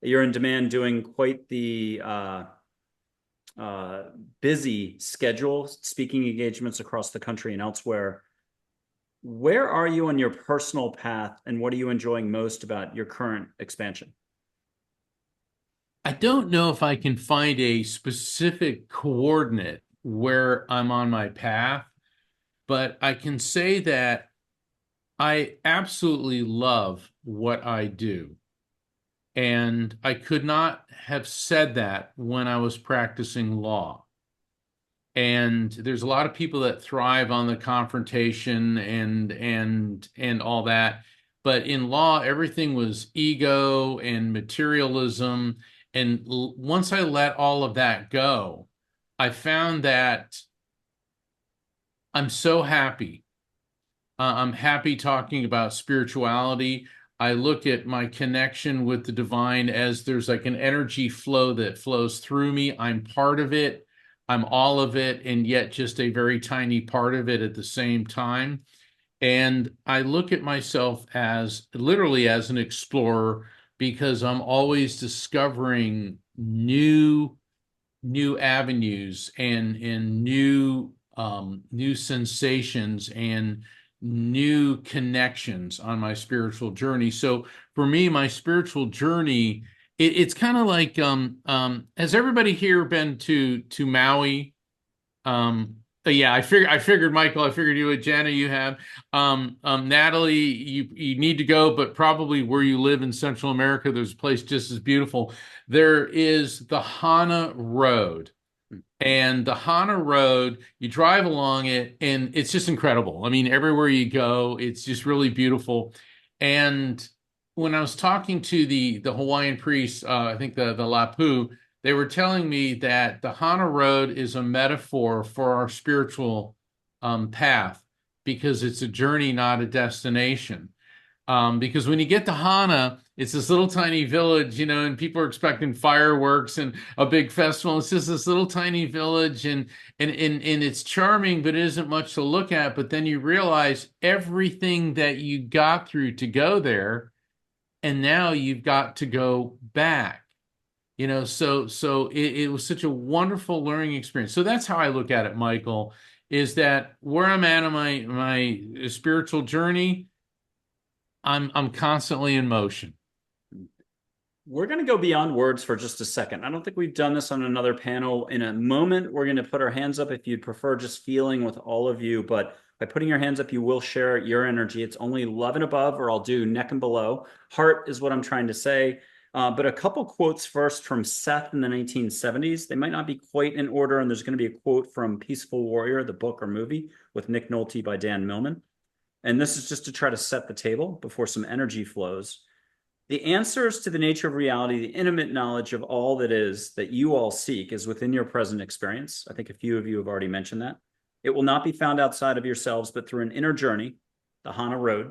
You're in demand, doing quite the busy schedule, speaking engagements across the country and elsewhere. Where are you on your personal path, and what are you enjoying most about your current expansion? I don't know if I can find a specific coordinate where I'm on my path, but I can say that I absolutely love what I do. And I could not have said that when I was practicing law. And there's a lot of people that thrive on the confrontation and all that. But in law, everything was ego and materialism. And once I let all of that go, I found that I'm so happy. I'm happy talking about spirituality. I look at my connection with the divine as there's like an energy flow that flows through me. I'm part of it. I'm all of it, and yet just a very tiny part of it at the same time. And I look at myself as literally as an explorer, because I'm always discovering new avenues and new sensations and new connections on my spiritual journey. So for me, my spiritual journey, it's kind of like has everybody here been to Maui? Yeah, I figured, Michael, I figured you would. Jana, you have. Natalie, you need to go, but probably where you live in Central America, there's a place just as beautiful. There is the Hana Road. And the Hana Road, you drive along it, and it's just incredible. I mean, everywhere you go, it's just really beautiful. And when I was talking to the Hawaiian priests, I think the Lapu, they were telling me that the Hana Road is a metaphor for our spiritual path because it's a journey, not a destination. Because when you get to Hana, it's this little tiny village, and people are expecting fireworks and a big festival. It's just this little tiny village, and it's charming, but it isn't much to look at. But then you realize everything that you got through to go there, and now you've got to go back. So it was such a wonderful learning experience. So that's how I look at it, Michael, is that where I'm at in my spiritual journey, I'm constantly in motion. We're going to go beyond words for just a second. I don't think we've done this on another panel. In a moment, we're going to put our hands up if you'd prefer just feeling with all of you. But by putting your hands up, you will share your energy. It's only love and above, or I'll do neck and below. Heart is what I'm trying to say. But a couple quotes first from Seth in the 1970s. They might not be quite in order. And there's going to be a quote from Peaceful Warrior, the book or movie, with Nick Nolte by Dan Millman. And this is just to try to set the table before some energy flows. The answers to the nature of reality, the intimate knowledge of all that is that you all seek is within your present experience. I think a few of you have already mentioned that. It will not be found outside of yourselves, but through an inner journey, the Hana Road,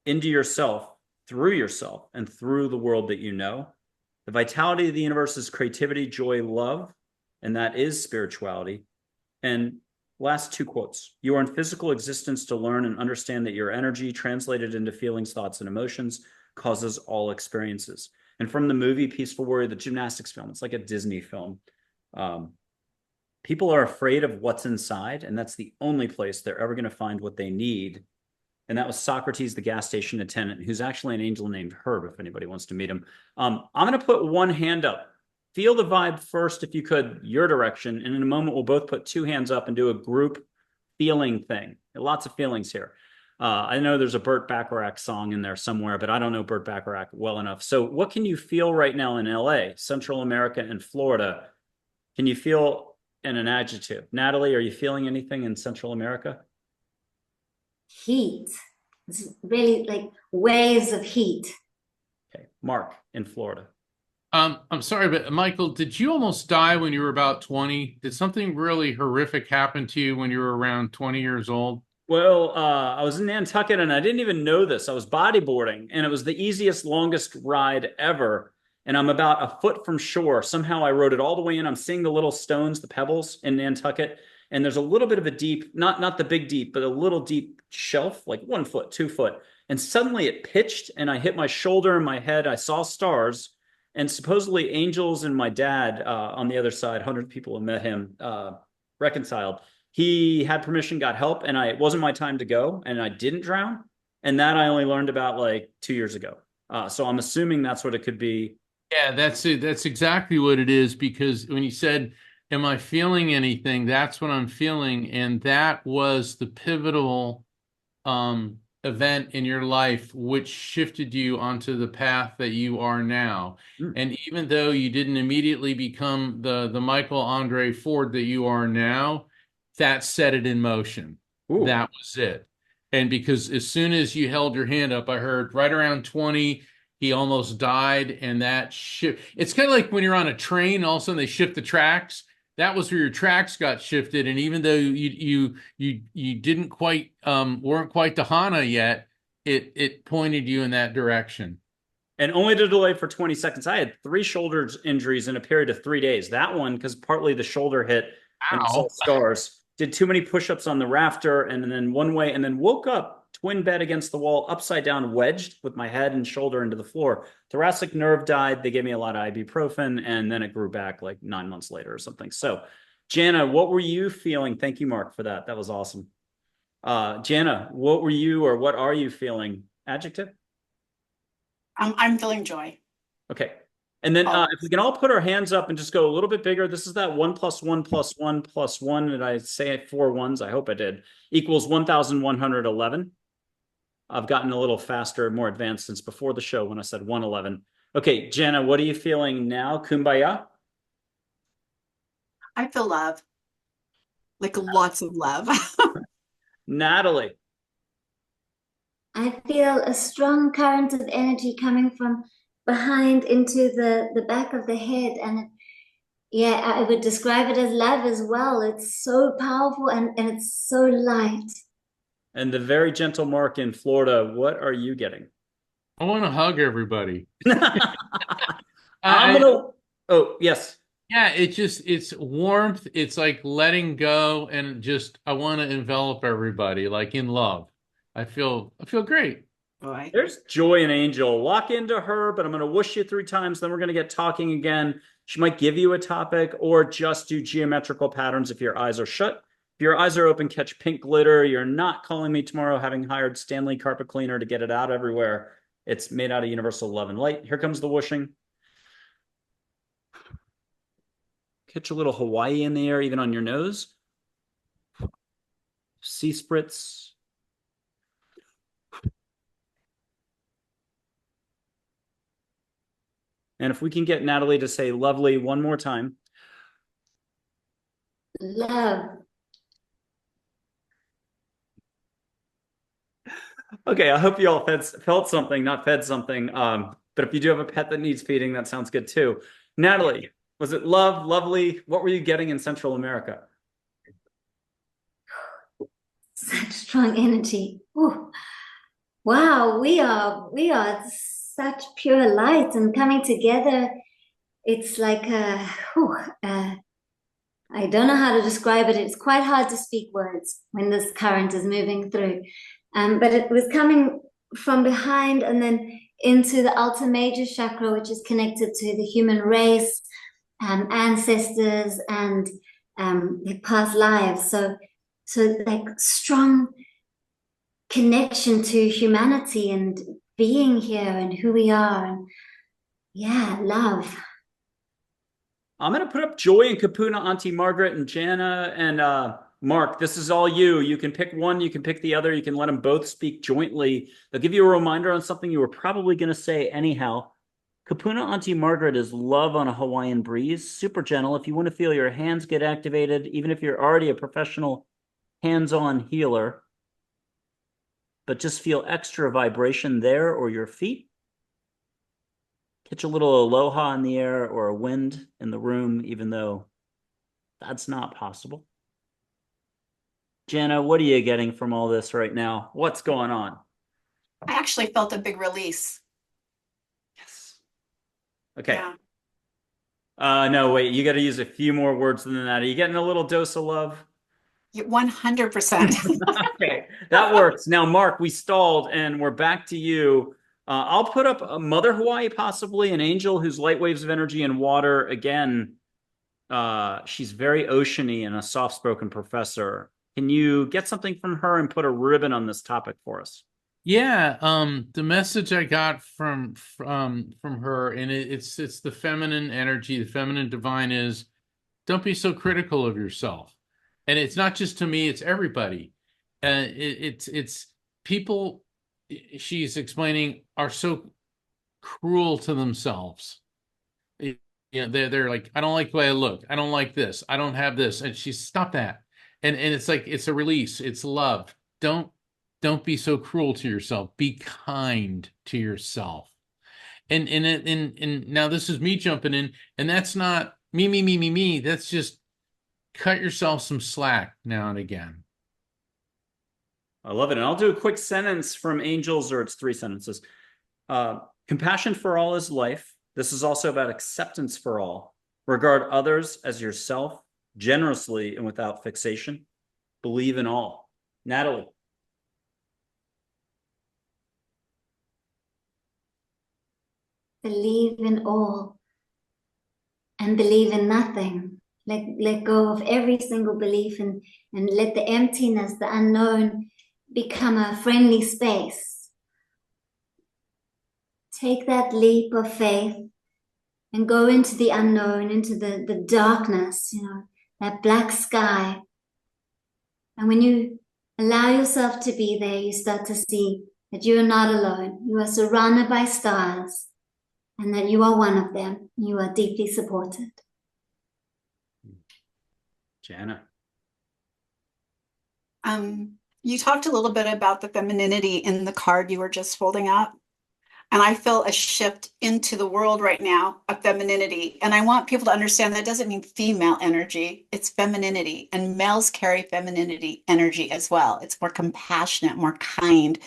into yourself, through yourself, and through the world that you know. The vitality of the universe is creativity, joy, love, and that is spirituality. And last two quotes. You are in physical existence to learn and understand that your energy, translated into feelings, thoughts, and emotions, causes all experiences. And from the movie Peaceful Warrior, the gymnastics film, it's like a Disney film. People are afraid of what's inside, and that's the only place they're ever going to find what they need. And that was Socrates, the gas station attendant, who's actually an angel named Herb, if anybody wants to meet him. I'm going to put one hand up. Feel the vibe first, if you could, your direction. And in a moment, we'll both put two hands up and do a group feeling thing. Lots of feelings here. I know there's a Burt Bacharach song in there somewhere, but I don't know Burt Bacharach well enough. So what can you feel right now in LA, Central America, and Florida? Can you feel in an adjective? Natalie, are you feeling anything in Central America? Heat. It's really like waves of heat. Okay. Mark, in Florida. I'm sorry, but Michael, did you almost die when you were about 20? Did something really horrific happen to you when you were around 20 years old? Well, I was in Nantucket and I didn't even know this. I was bodyboarding and it was the easiest, longest ride ever. And I'm about a foot from shore. Somehow I rode it all the way in. I'm seeing the little stones, the pebbles in Nantucket. And there's a little bit of a deep, not the big deep, but a little deep shelf, like 1 foot, 2 foot. And suddenly it pitched and I hit my shoulder and my head. I saw stars. And supposedly angels and my dad on the other side, 100 people have met him, reconciled. He had permission, got help, and it wasn't my time to go, and I didn't drown. And that I only learned about like 2 years ago. So I'm assuming that's what it could be. Yeah, that's it. That's exactly what it is, because when you said, am I feeling anything? That's what I'm feeling. And that was the pivotal event in your life which shifted you onto the path that you are now. And even though you didn't immediately become the Michael Andre Ford that you are now, that set it in motion. Ooh. That was it. And because as soon as you held your hand up, I heard right around 20, he almost died. And that shift, it's kind of like when you're on a train, all of a sudden they shift the tracks. That was where your tracks got shifted, and even though you didn't quite weren't quite to Hana yet, it pointed you in that direction. And only to delay for 20 seconds. I had 3 shoulder injuries in a period of 3 days. That one, because partly the shoulder hit and I saw scars. Did too many push-ups on the rafter, and then one way, and then woke up twin bed against the wall, upside down, wedged with my head and shoulder into the floor. Thoracic nerve died. They gave me a lot of ibuprofen, and then it grew back like 9 months later or something. So, Jana, what were you feeling? Thank you, Mark, for that. That was awesome. Jana, what were you or what are you feeling? Adjective? I'm feeling joy. Okay. And then Oh. if we can all put our hands up and just go a little bit bigger. This is that 1+1+1+1. Did I say 4 ones? I hope I did. Equals 1,111. I've gotten a little faster, more advanced since before the show when I said 111. Okay, Jana, what are you feeling now? Kumbaya? I feel love, like lots of love. Natalie? I feel a strong current of energy coming from behind into the back of the head. And yeah, I would describe it as love as well. It's so powerful and it's so light. And the very gentle Mark in Florida, what are you getting? I want to hug everybody. Oh, yes. Yeah, it's warmth. It's like letting go, and just I want to envelop everybody like in love. I feel great. Boy. There's Joy and Angel. Lock into her, but I'm going to whoosh you 3 times. Then we're going to get talking again. She might give you a topic or just do geometrical patterns if your eyes are shut. If your eyes are open, catch pink glitter. You're not calling me tomorrow having hired Stanley Carpet Cleaner to get it out everywhere. It's made out of universal love and light. Here comes the whooshing. Catch a little Hawaii in the air, even on your nose. Sea spritz. And if we can get Natalie to say lovely one more time. Love. Okay, I hope you all felt something, not fed something. But if you do have a pet that needs feeding, that sounds good too. Natalie, was it love, lovely? What were you getting in Central America? Such strong energy. Ooh. Wow, we are such pure light and coming together. It's like I don't know how to describe it. It's quite hard to speak words when this current is moving through. But it was coming from behind and then into the Alta Major chakra, which is connected to the human race, ancestors, and past lives. So like strong connection to humanity and being here and who we are. And yeah, love. I'm going to put up Joy and Kapuna, Auntie Margaret and Jana and Mark. This is all you. You can pick one. You can pick the other. You can let them both speak jointly. They'll give you a reminder on something you were probably going to say anyhow. Kapuna, Auntie Margaret is love on a Hawaiian breeze. Super gentle. If you want to feel your hands get activated, even if you're already a professional hands-on healer, but just feel extra vibration there or your feet. Catch a little aloha in the air or a wind in the room, even though that's not possible. Jana, what are you getting from all this right now? What's going on? I actually felt a big release. Yes. Okay. Yeah. No, wait, you got to use a few more words than that. Are you getting a little dose of love? 100%. Okay, that works. Now, Mark, we stalled and we're back to you. I'll put up a Mother Hawaii, possibly an angel who's light waves of energy and water. Again, she's very oceany and a soft-spoken professor. Can you get something from her and put a ribbon on this topic for us? Yeah, the message I got from her, and it's the feminine energy, the feminine divine is, don't be so critical of yourself. And it's not just to me, it's everybody. It's people, she's explaining, are so cruel to themselves. They're like, I don't like the way I look. I don't like this. I don't have this. And she's, stop that. And it's like, it's a release. It's love. Don't be so cruel to yourself. Be kind to yourself. And now this is me jumping in, and that's not me. That's just cut yourself some slack now and again. I love it. And I'll do a quick sentence from Angels, or it's 3 sentences. Compassion for all is life. This is also about acceptance for all. Regard others as yourself, generously and without fixation. Believe in all. Natalie. Believe in all and believe in nothing. Let go of every single belief and let the emptiness, the unknown, become a friendly space. Take that leap of faith and go into the unknown, into the darkness, that black sky. And when you allow yourself to be there, you start to see that you are not alone. You are surrounded by stars, and that you are one of them. You are deeply supported. Jana. You talked a little bit about the femininity in the card you were just holding up. And I feel a shift into the world right now of femininity. And I want people to understand that doesn't mean female energy, it's femininity. And males carry femininity energy as well. It's more compassionate, more kind.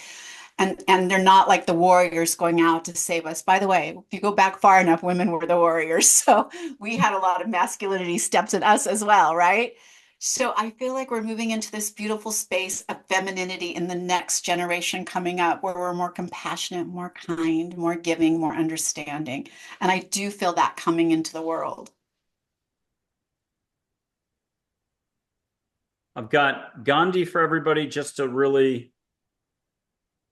And they're not like the warriors going out to save us. By the way, if you go back far enough, women were the warriors. So we had a lot of masculinity steps in us as well, right? So I feel like we're moving into this beautiful space of femininity in the next generation coming up, where we're more compassionate, more kind, more giving, more understanding. And I do feel that coming into the world. I've got Gandhi for everybody just to really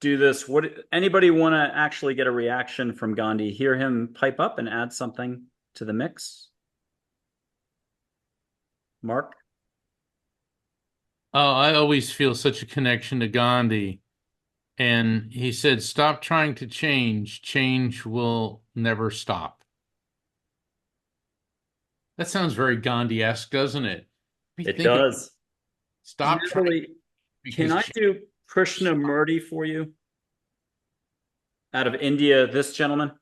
do this. Anybody want to actually get a reaction from Gandhi? Hear him pipe up and add something to the mix? Mark? Oh, I always feel such a connection to Gandhi. And he said, stop trying to change. Change will never stop. That sounds very Gandhi-esque, doesn't it? It does. Stop Natalie, trying. can I do Krishnamurti for you? Out of India, this gentleman.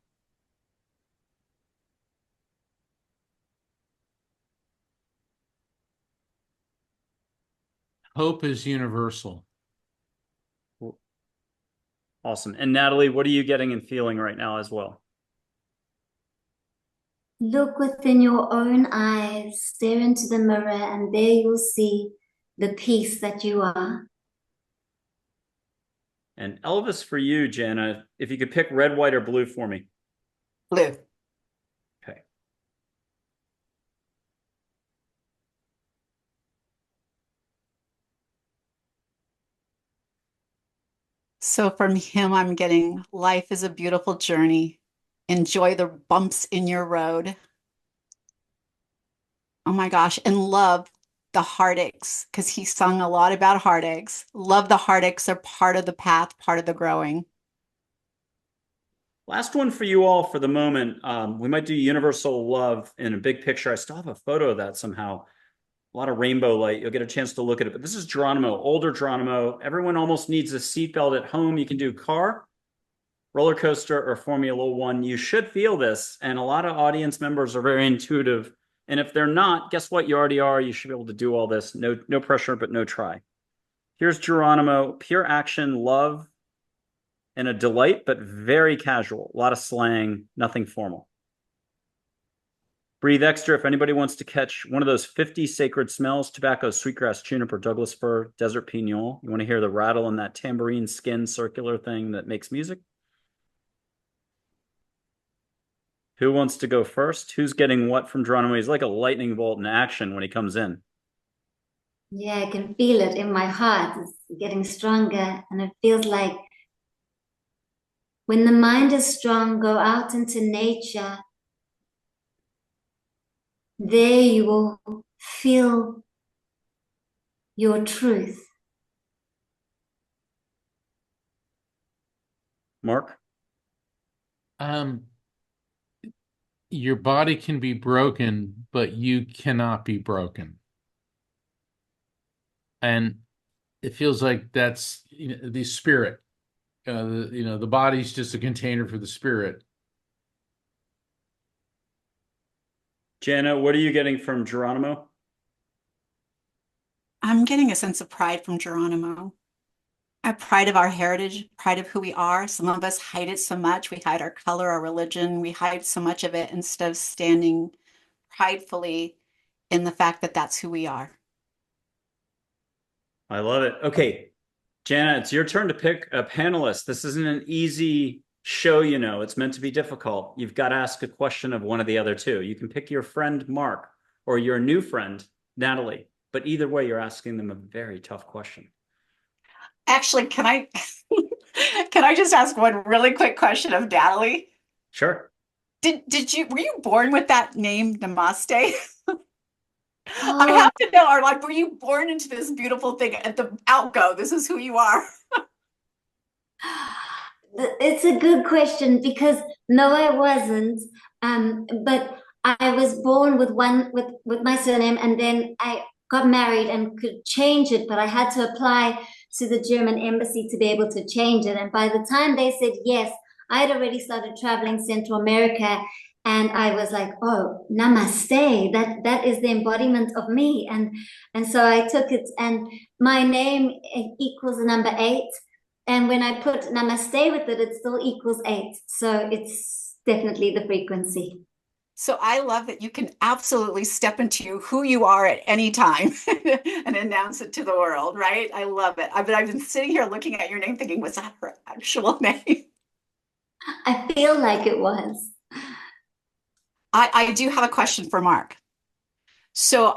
Hope is universal. Awesome. And Natalie, what are you getting and feeling right now as well? Look within your own eyes, stare into the mirror, and there you'll see the peace that you are. And Elvis, for you, Jana, if you could pick red, white, or blue for me. Blue. Okay. So from him, I'm getting life is a beautiful journey. Enjoy the bumps in your road. Oh my gosh. And love the heartaches, because he sung a lot about heartaches. Love the heartaches are part of the path, part of the growing. Last one for you all for the moment. We might do universal love in a big picture. I still have a photo of that somehow. A lot of rainbow light. You'll get a chance to look at it. But this is Geronimo, older Geronimo. Everyone almost needs a seatbelt at home. You can do car, roller coaster, or Formula One. You should feel this. And a lot of audience members are very intuitive. And if they're not, guess what? You already are. You should be able to do all this. No pressure, but no try. Here's Geronimo, pure action, love, and a delight, but very casual. A lot of slang, nothing formal. Breathe extra if anybody wants to catch one of those 50 sacred smells: tobacco, sweetgrass, juniper, Douglas fir, desert pignol. You want to hear the rattle in that tambourine skin circular thing that makes music? Who wants to go first? Who's getting what from Geronimo? He's like a lightning bolt in action when he comes in. Yeah, I can feel it in my heart. It's getting stronger, and it feels like when the mind is strong, go out into nature. There you will feel your truth. Mark? Your body can be broken, but you cannot be broken. And it feels like that's the spirit. The body's just a container for the spirit. Jana, what are you getting from Geronimo? I'm getting a sense of pride from Geronimo. A pride of our heritage, pride of who we are. Some of us hide it so much. We hide our color, our religion. We hide so much of it instead of standing pridefully in the fact that that's who we are. I love it. Okay, Jana, it's your turn to pick a panelist. This isn't an easy show, It's meant to be difficult. You've got to ask a question of one of the other two. You can pick your friend, Mark, or your new friend, Natalie. But either way, you're asking them a very tough question. Actually, can I just ask one really quick question of Natalie? Sure. Were you born with that name, Namaste? I Oh, have to know, or like, were you born into this beautiful thing at the outgo? This is who you are. it's a good question because no, I wasn't. But I was born with with my surname, and then I got married and could change it, but I had to apply to the German embassy to be able to change it. And by the time they said yes, I had already started traveling Central America, and I was like, oh, namaste. That is the embodiment of me. And so I took it, and my name equals the number 8. And when I put namaste with it, it still equals 8. So it's definitely the frequency. So I love that you can absolutely step into who you are at any time and announce it to the world, right? I love it. I've been sitting here looking at your name thinking, was that her actual name? I feel like it was. I do have a question for Mark. So,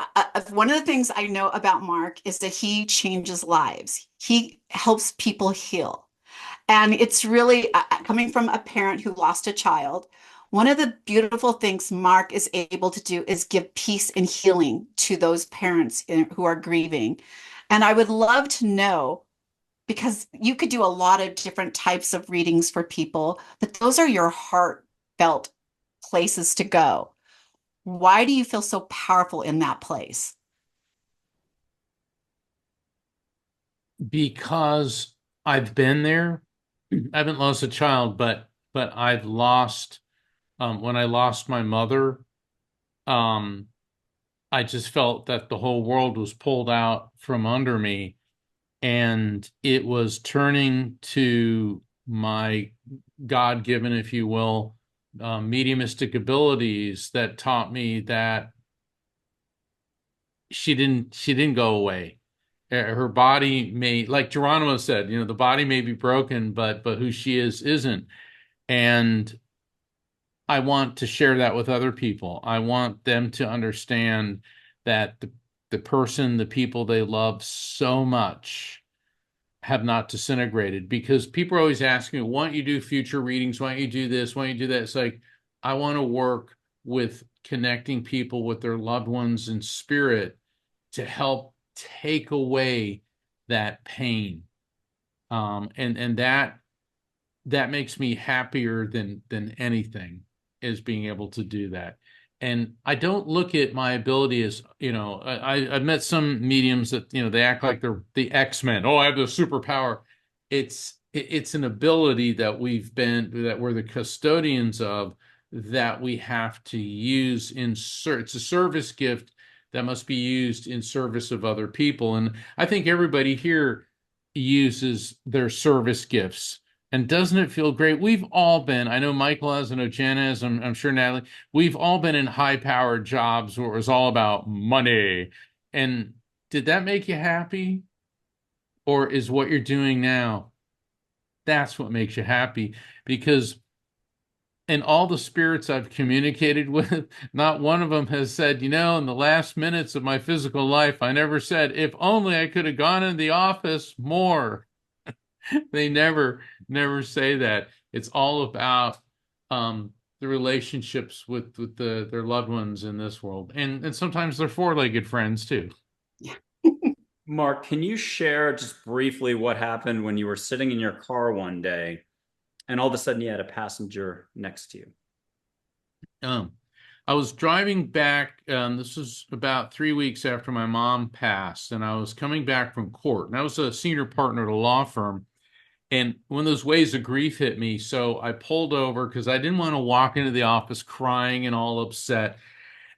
one of the things I know about Mark is that he changes lives. He helps people heal. And it's really coming from a parent who lost a child. One of the beautiful things Mark is able to do is give peace and healing to those parents who are grieving. And I would love to know, because you could do a lot of different types of readings for people, but those are your heartfelt places to go. Why do you feel so powerful in that place? Because I've been there. I haven't lost a child, but I've lost when I lost my mother, I just felt that the whole world was pulled out from under me, and it was turning to my God-given, if you will, mediumistic abilities that taught me that she didn't go away. Her body may, like Geronimo said, the body may be broken, but who she is isn't. And I want to share that with other people. I want them to understand that the people they love so much have not disintegrated, because people are always asking me, why don't you do future readings? Why don't you do this? Why don't you do that? It's like, I want to work with connecting people with their loved ones in spirit to help take away that pain. And that makes me happier than anything, is being able to do that. And I don't look at my ability as, I've met some mediums that, they act like they're the X-Men. Oh, I have the superpower. It's an ability that we're the custodians of, that we have to use it's a service gift that must be used in service of other people. And I think everybody here uses their service gifts. And doesn't it feel great? We've all been, I know Michael has, I know Jana has, I'm sure Natalie, we've all been in high-powered jobs where it was all about money. And did that make you happy? Or is what you're doing now, that's what makes you happy? Because in all the spirits I've communicated with, not one of them has said, in the last minutes of my physical life, I never said, if only I could have gone in the office more. They never say that. It's all about the relationships with their loved ones in this world, and sometimes they're four-legged friends too. Mark, can you share just briefly what happened when you were sitting in your car one day and all of a sudden you had a passenger next to you? I was driving back. This was about 3 weeks after my mom passed, and I was coming back from court. And I was a senior partner at a law firm. And one of those waves of grief hit me. So I pulled over because I didn't want to walk into the office crying and all upset.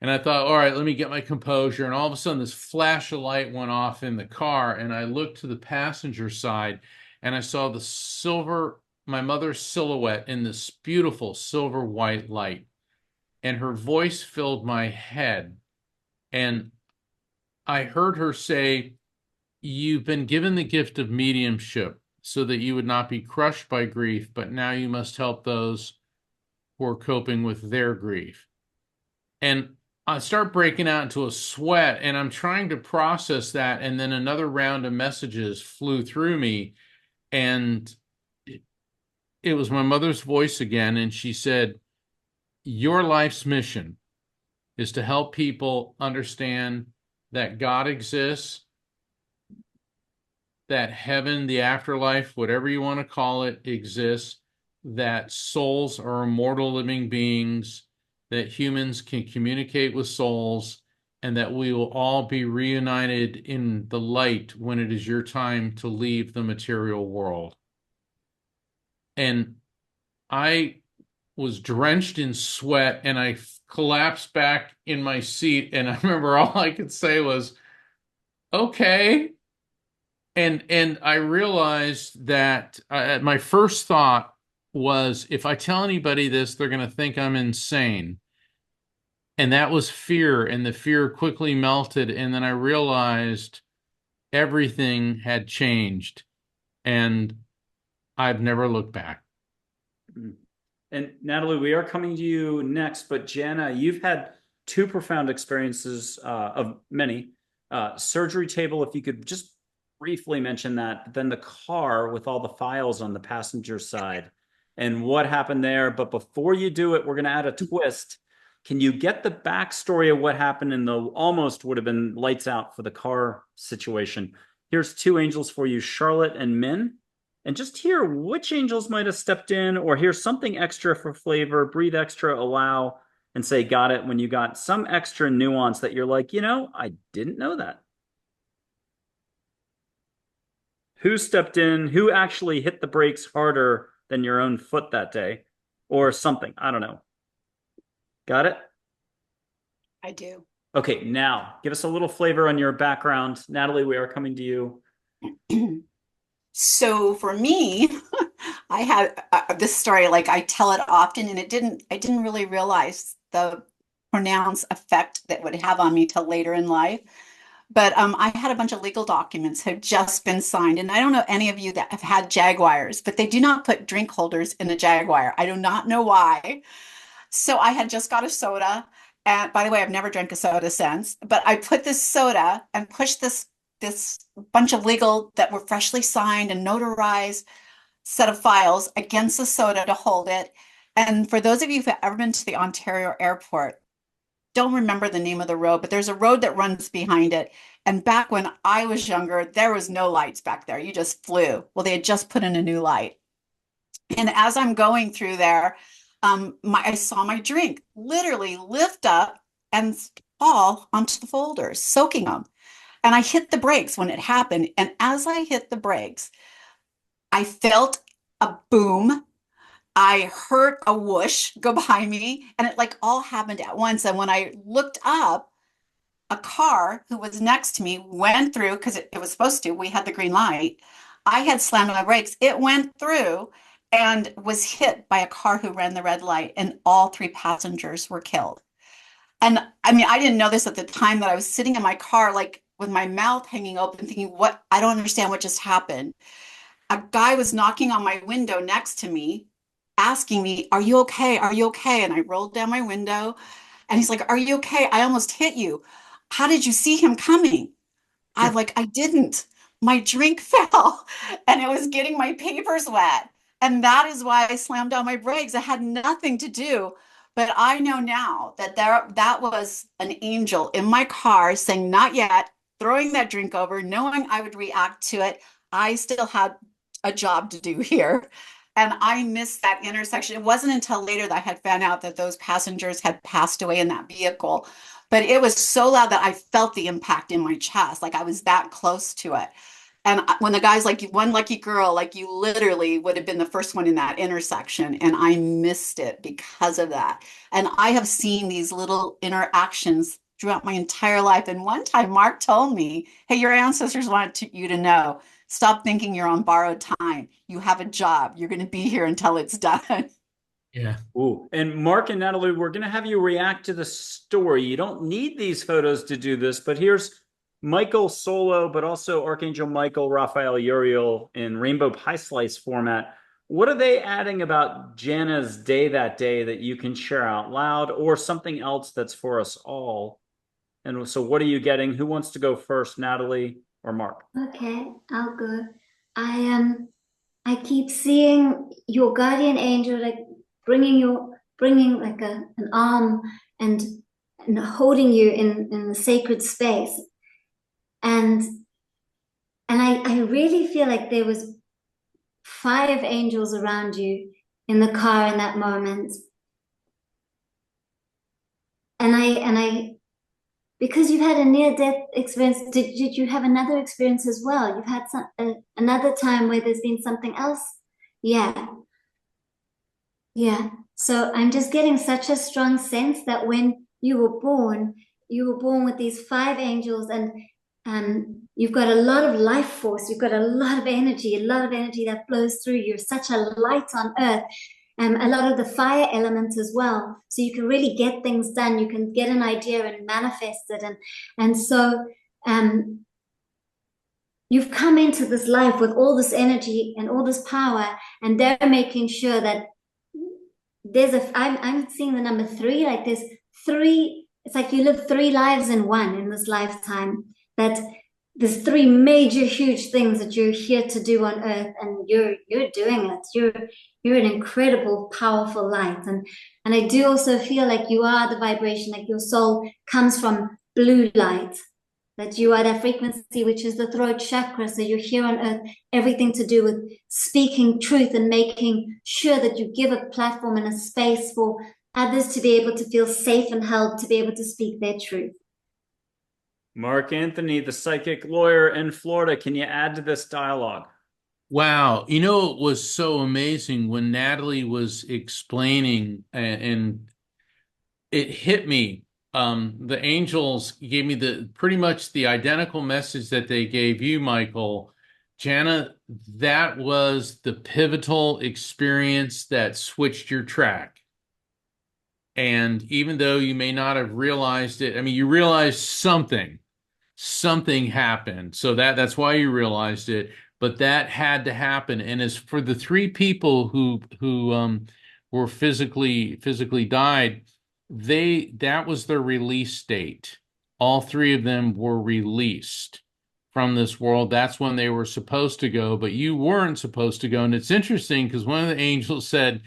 And I thought, all right, let me get my composure. And all of a sudden, this flash of light went off in the car. And I looked to the passenger side and I saw my mother's silhouette in this beautiful silver white light. And her voice filled my head. And I heard her say, "You've been given the gift of mediumship so that you would not be crushed by grief, but now you must help those who are coping with their grief." And I start breaking out into a sweat, and I'm trying to process that, and then another round of messages flew through me, and it was my mother's voice again, and she said, your life's mission is to help people understand that God exists, that heaven, the afterlife, whatever you want to call it, exists, that souls are immortal living beings, that humans can communicate with souls, and that we will all be reunited in the light when it is your time to leave the material world. And I was drenched in sweat and I collapsed back in my seat. And I remember all I could say was, okay. And I realized that my first thought was, if I tell anybody this, they're going to think I'm insane. And that was fear, and the fear quickly melted. And then I realized everything had changed, and I've never looked back. And Natalie, we are coming to you next, but Jana, you've had two profound experiences of many. Surgery table, if you could just briefly mention that, but then the car with all the files on the passenger side and what happened there. But before you do it, we're going to add a twist. Can you get the backstory of what happened in the almost would have been lights out for the car situation? Here's two angels for you, Charlotte and Min. And just hear which angels might have stepped in, or here's something extra for flavor, breathe extra, allow, and say, got it, when you got some extra nuance that you're like, you know, I didn't know that. Who stepped in? Who actually hit the brakes harder than your own foot that day? Or something. I don't know. Got it? I do. Okay, now give us a little flavor on your background. Natalie, we are coming to you. So for me, I had this story, like I tell it often, and I didn't really realize the pronounced effect that would have on me till later in life. But I had a bunch of legal documents had just been signed, and I don't know any of you that have had Jaguars, but they do not put drink holders in a Jaguar. I do not know why. So I had just got a soda, and by the way, I've never drank a soda since, but I put this soda and pushed this bunch of legal that were freshly signed and notarized set of files against the soda to hold it. And for those of you who've ever been to the Ontario airport, don't remember the name of the road, but there's a road that runs behind it. And back when I was younger, there was no lights back there. You just flew. Well, they had just put in a new light. And as I'm going through there, I saw my drink literally lift up and fall onto the folders, soaking them. And I hit the brakes when it happened. And as I hit the brakes, I felt a boom. I heard a whoosh go by me, and it like all happened at once. And when I looked up, a car who was next to me went through, because it was supposed to, we had the green light. I had slammed on my brakes. It went through and was hit by a car who ran the red light, and all three passengers were killed. And I mean, I didn't know this at the time, that I was sitting in my car, like with my mouth hanging open, thinking, what? I don't understand what just happened. A guy was knocking on my window next to me, asking me, are you okay? Are you okay? And I rolled down my window and he's like, are you okay? I almost hit you. How did you see him coming? I'm like, I didn't. My drink fell and it was getting my papers wet. And that is why I slammed on my brakes. It had nothing to do. But I know now that that was an angel in my car saying, not yet, throwing that drink over, knowing I would react to it. I still had a job to do here. And I missed that intersection. It wasn't until later that I had found out that those passengers had passed away in that vehicle. But it was so loud that I felt the impact in my chest, like I was that close to it. And when the guy's like, one lucky girl, like you literally would have been the first one in that intersection. And I missed it because of that. And I have seen these little interactions throughout my entire life. And one time Mark told me, hey, your ancestors wanted you to know, stop thinking you're on borrowed time. You have a job. You're going to be here until it's done. Yeah. Ooh. And Mark and Natalie, we're going to have you react to the story. You don't need these photos to do this, but here's Michael solo, but also Archangel Michael, Raphael, Uriel in rainbow pie slice format. What are they adding about Jana's day that day that you can share out loud, or something else that's for us all? And so what are you getting? Who wants to go first, Natalie or Mark? Okay, I'll go. I keep seeing your guardian angel like bringing your bringing like an arm and holding you in the sacred space. And I really feel like there was 5 angels around you in the car in that moment. And I because you've had a near-death experience, did you have another experience as well? You've had another time where there's been something else? Yeah. Yeah. So I'm just getting such a strong sense that when you were born with these 5 angels, and you've got a lot of life force, you've got a lot of energy that flows through you. You're such a light on earth. A lot of the fire element as well. So you can really get things done. You can get an idea and manifest it. And so you've come into this life with all this energy and all this power, and they're making sure that I'm seeing the number 3, like there's 3, it's like you live 3 lives in one in this lifetime, that there's 3 major, huge things that you're here to do on earth, and you're doing it. You're an incredible, powerful light. And I do also feel like you are the vibration, like your soul comes from blue light, that you are that frequency, which is the throat chakra. So you're here on earth, everything to do with speaking truth and making sure that you give a platform and a space for others to be able to feel safe and held, to be able to speak their truth. Mark Anthony, the psychic lawyer in Florida, can you add to this dialogue? Wow. You know, it was so amazing when Natalie was explaining, and it hit me. The angels gave me pretty much the identical message that they gave you, Michael. Jana, that was the pivotal experience that switched your track. And even though you may not have realized it, I mean, you realized something happened. So that's why you realized it. But that had to happen. And as for the 3 people who were physically died, that was their release date. All 3 of them were released from this world. That's when they were supposed to go, but you weren't supposed to go. And it's interesting because one of the angels said,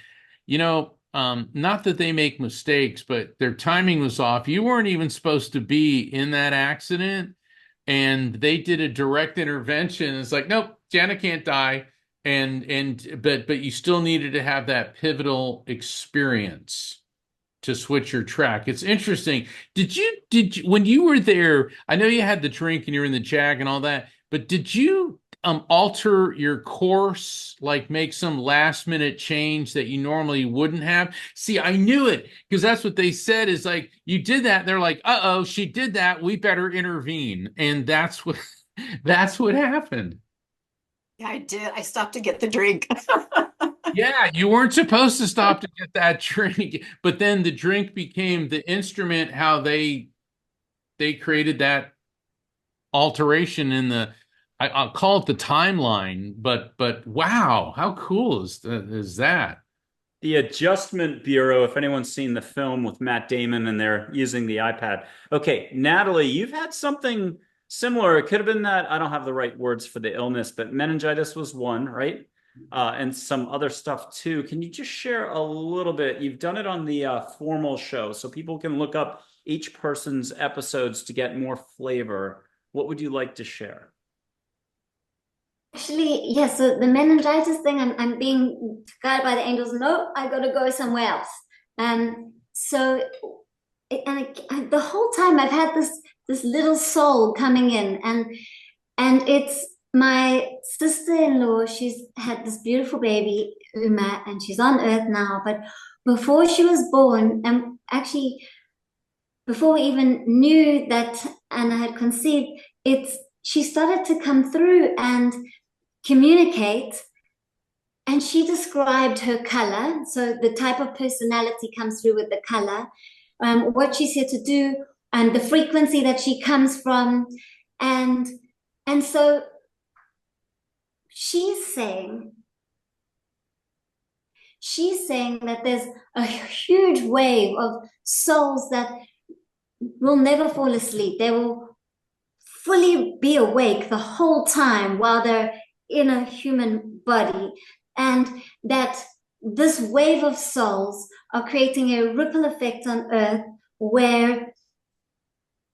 you know, not that they make mistakes, but their timing was off. You weren't even supposed to be in that accident. And they did a direct intervention. It's like, nope, Jana can't die. But you still needed to have that pivotal experience to switch your track. It's interesting. Did you when you were there, I know you had the drink and you're in the Jag and all that, but did you alter your course, like make some last minute change that you normally wouldn't have? See, I knew it, because that's what they said, is like, you did that. They're like, uh-oh, she did that. We better intervene. And that's what happened. Yeah, I did. I stopped to get the drink. Yeah, you weren't supposed to stop to get that drink, but then the drink became the instrument, how they created that alteration in I'll call it the timeline, but wow, how cool is that? The Adjustment Bureau, if anyone's seen the film with Matt Damon and they're using the iPad. Okay, Natalie, you've had something similar. It could have been that, I don't have the right words for the illness, but meningitis was one, right? And some other stuff too. Can you just share a little bit? You've done it on the formal show, so people can look up each person's episodes to get more flavor. What would you like to share? Actually, yeah, so the meningitis thing, I'm being guided by the angels. No, I got to go somewhere else. So the whole time I've had this little soul coming in, and it's my sister-in-law. She's had this beautiful baby, Uma, and she's on earth now. But before she was born, and actually before we even knew that Anna had conceived, she started to come through and communicate, and she described her color. So the type of personality comes through with the color, what she's here to do, and the frequency that she comes from, and so she's saying that there's a huge wave of souls that will never fall asleep. They will fully be awake the whole time while they're in a human body, and that this wave of souls are creating a ripple effect on Earth where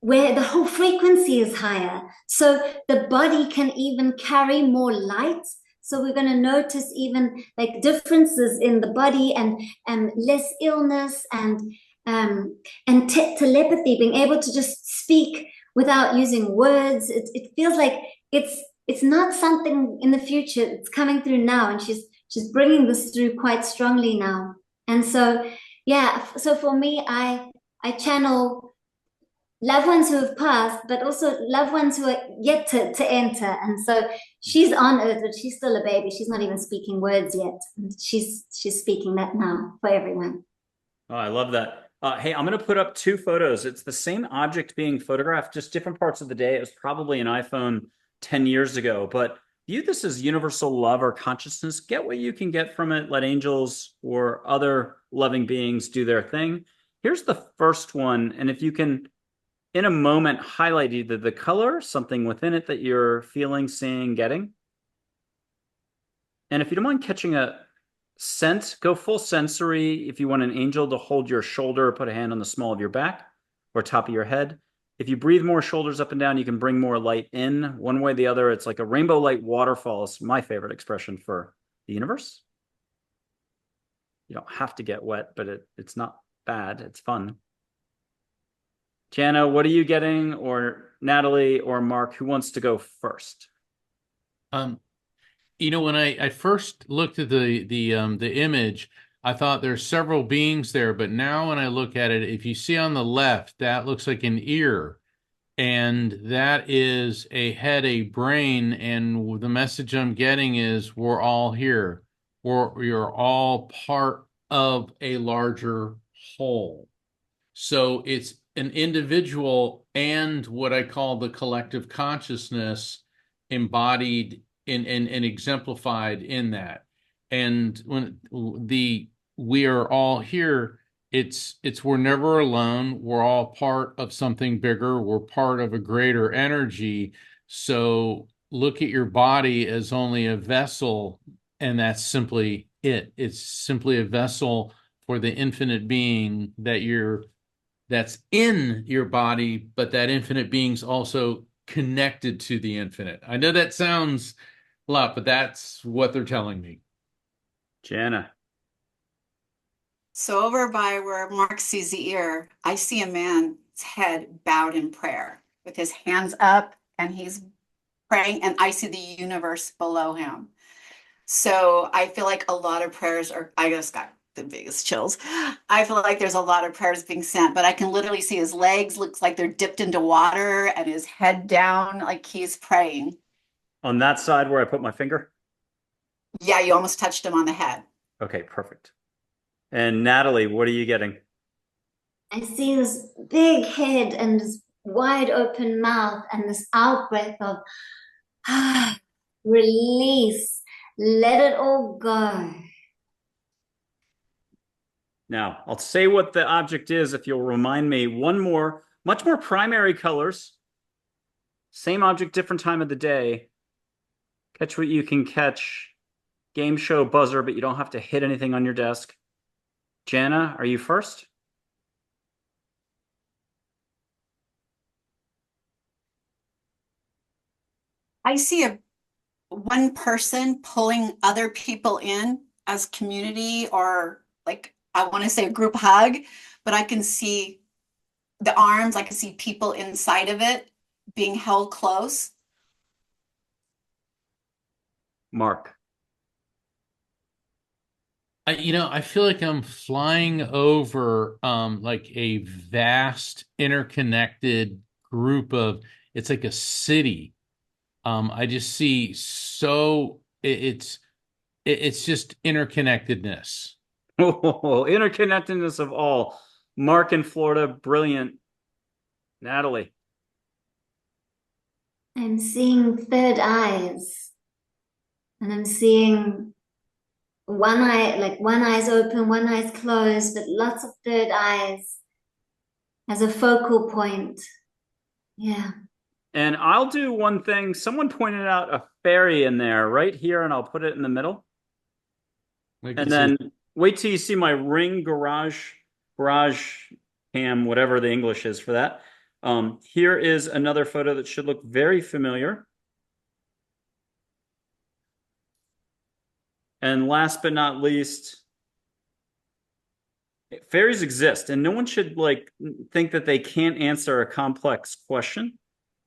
the whole frequency is higher. So the body can even carry more light. So we're going to notice even like differences in the body and less illness and telepathy, being able to just speak without using words. It feels like it's not something in the future. It's coming through now, and she's bringing this through quite strongly now. And so, yeah. So for me, I channel loved ones who have passed, but also loved ones who are yet to enter. And so she's on Earth, but she's still a baby. She's not even speaking words yet. She's speaking that now for everyone. Oh, I love that. Hey, I'm going to put up 2 photos. It's the same object being photographed, just different parts of the day. It was probably an iPhone 10 years ago, but view this as universal love or consciousness. Get what you can get from it. Let angels or other loving beings do their thing. Here's the first one. And if you can, in a moment, highlight either the color, something within it that you're feeling, seeing, getting. And if you don't mind catching a scent, go full sensory. If you want an angel to hold your shoulder, put a hand on the small of your back or top of your head. If you breathe more shoulders up and down, you can bring more light in. One way or the other, it's like a rainbow light waterfall is my favorite expression for the universe. You don't have to get wet, but it's not bad. It's fun. Jana, what are you getting? Or Natalie or Mark, who wants to go first? When I first looked at the image, I thought there's several beings there, but now when I look at it, if you see on the left, that looks like an ear, and that is a head, a brain, and the message I'm getting is we're all here, or you're all part of a larger whole. So it's an individual and what I call the collective consciousness embodied and exemplified in that. And when we are all here, it's we're never alone. We're all part of something bigger. We're part of a greater energy. So look at your body as only a vessel, and that's simply it. It's simply a vessel for the infinite being that's in your body, but that infinite being's also connected to the infinite. I know that sounds a lot, but that's what they're telling me. Jana. So over by where Mark sees the ear, I see a man's head bowed in prayer with his hands up, and he's praying, and I see the universe below him. So I feel like a lot of prayers I just got the biggest chills. I feel like there's a lot of prayers being sent, but I can literally see his legs looks like they're dipped into water and his head down like he's praying. On that side where I put my finger? Yeah, you almost touched him on the head. Okay, perfect. And Natalie, what are you getting? I see this big head and this wide open mouth and this out breath of release. Let it all go. Now, I'll say what the object is if you'll remind me. One more, much more primary colors. Same object, different time of the day. Catch what you can catch. Game show buzzer, but you don't have to hit anything on your desk. Jana, are you first? I see one person pulling other people in as community, or like I want to say a group hug, but I can see the arms, I can see people inside of it being held close. Mark. I feel like I'm flying over like a vast interconnected group of, it's like a city. I just see it's just interconnectedness. Oh, interconnectedness of all. Mark in Florida, brilliant. Natalie. I'm seeing third eyes, and I'm seeing one eye's open, one eye's closed, but lots of third eyes as a focal point. Yeah. And I'll do one thing. Someone pointed out a fairy in there right here, and I'll put it in the middle. And then wait till you see my Ring garage cam, whatever the English is for that. Here is another photo that should look very familiar. And last but not least, fairies exist, and no one should like think that they can't answer a complex question.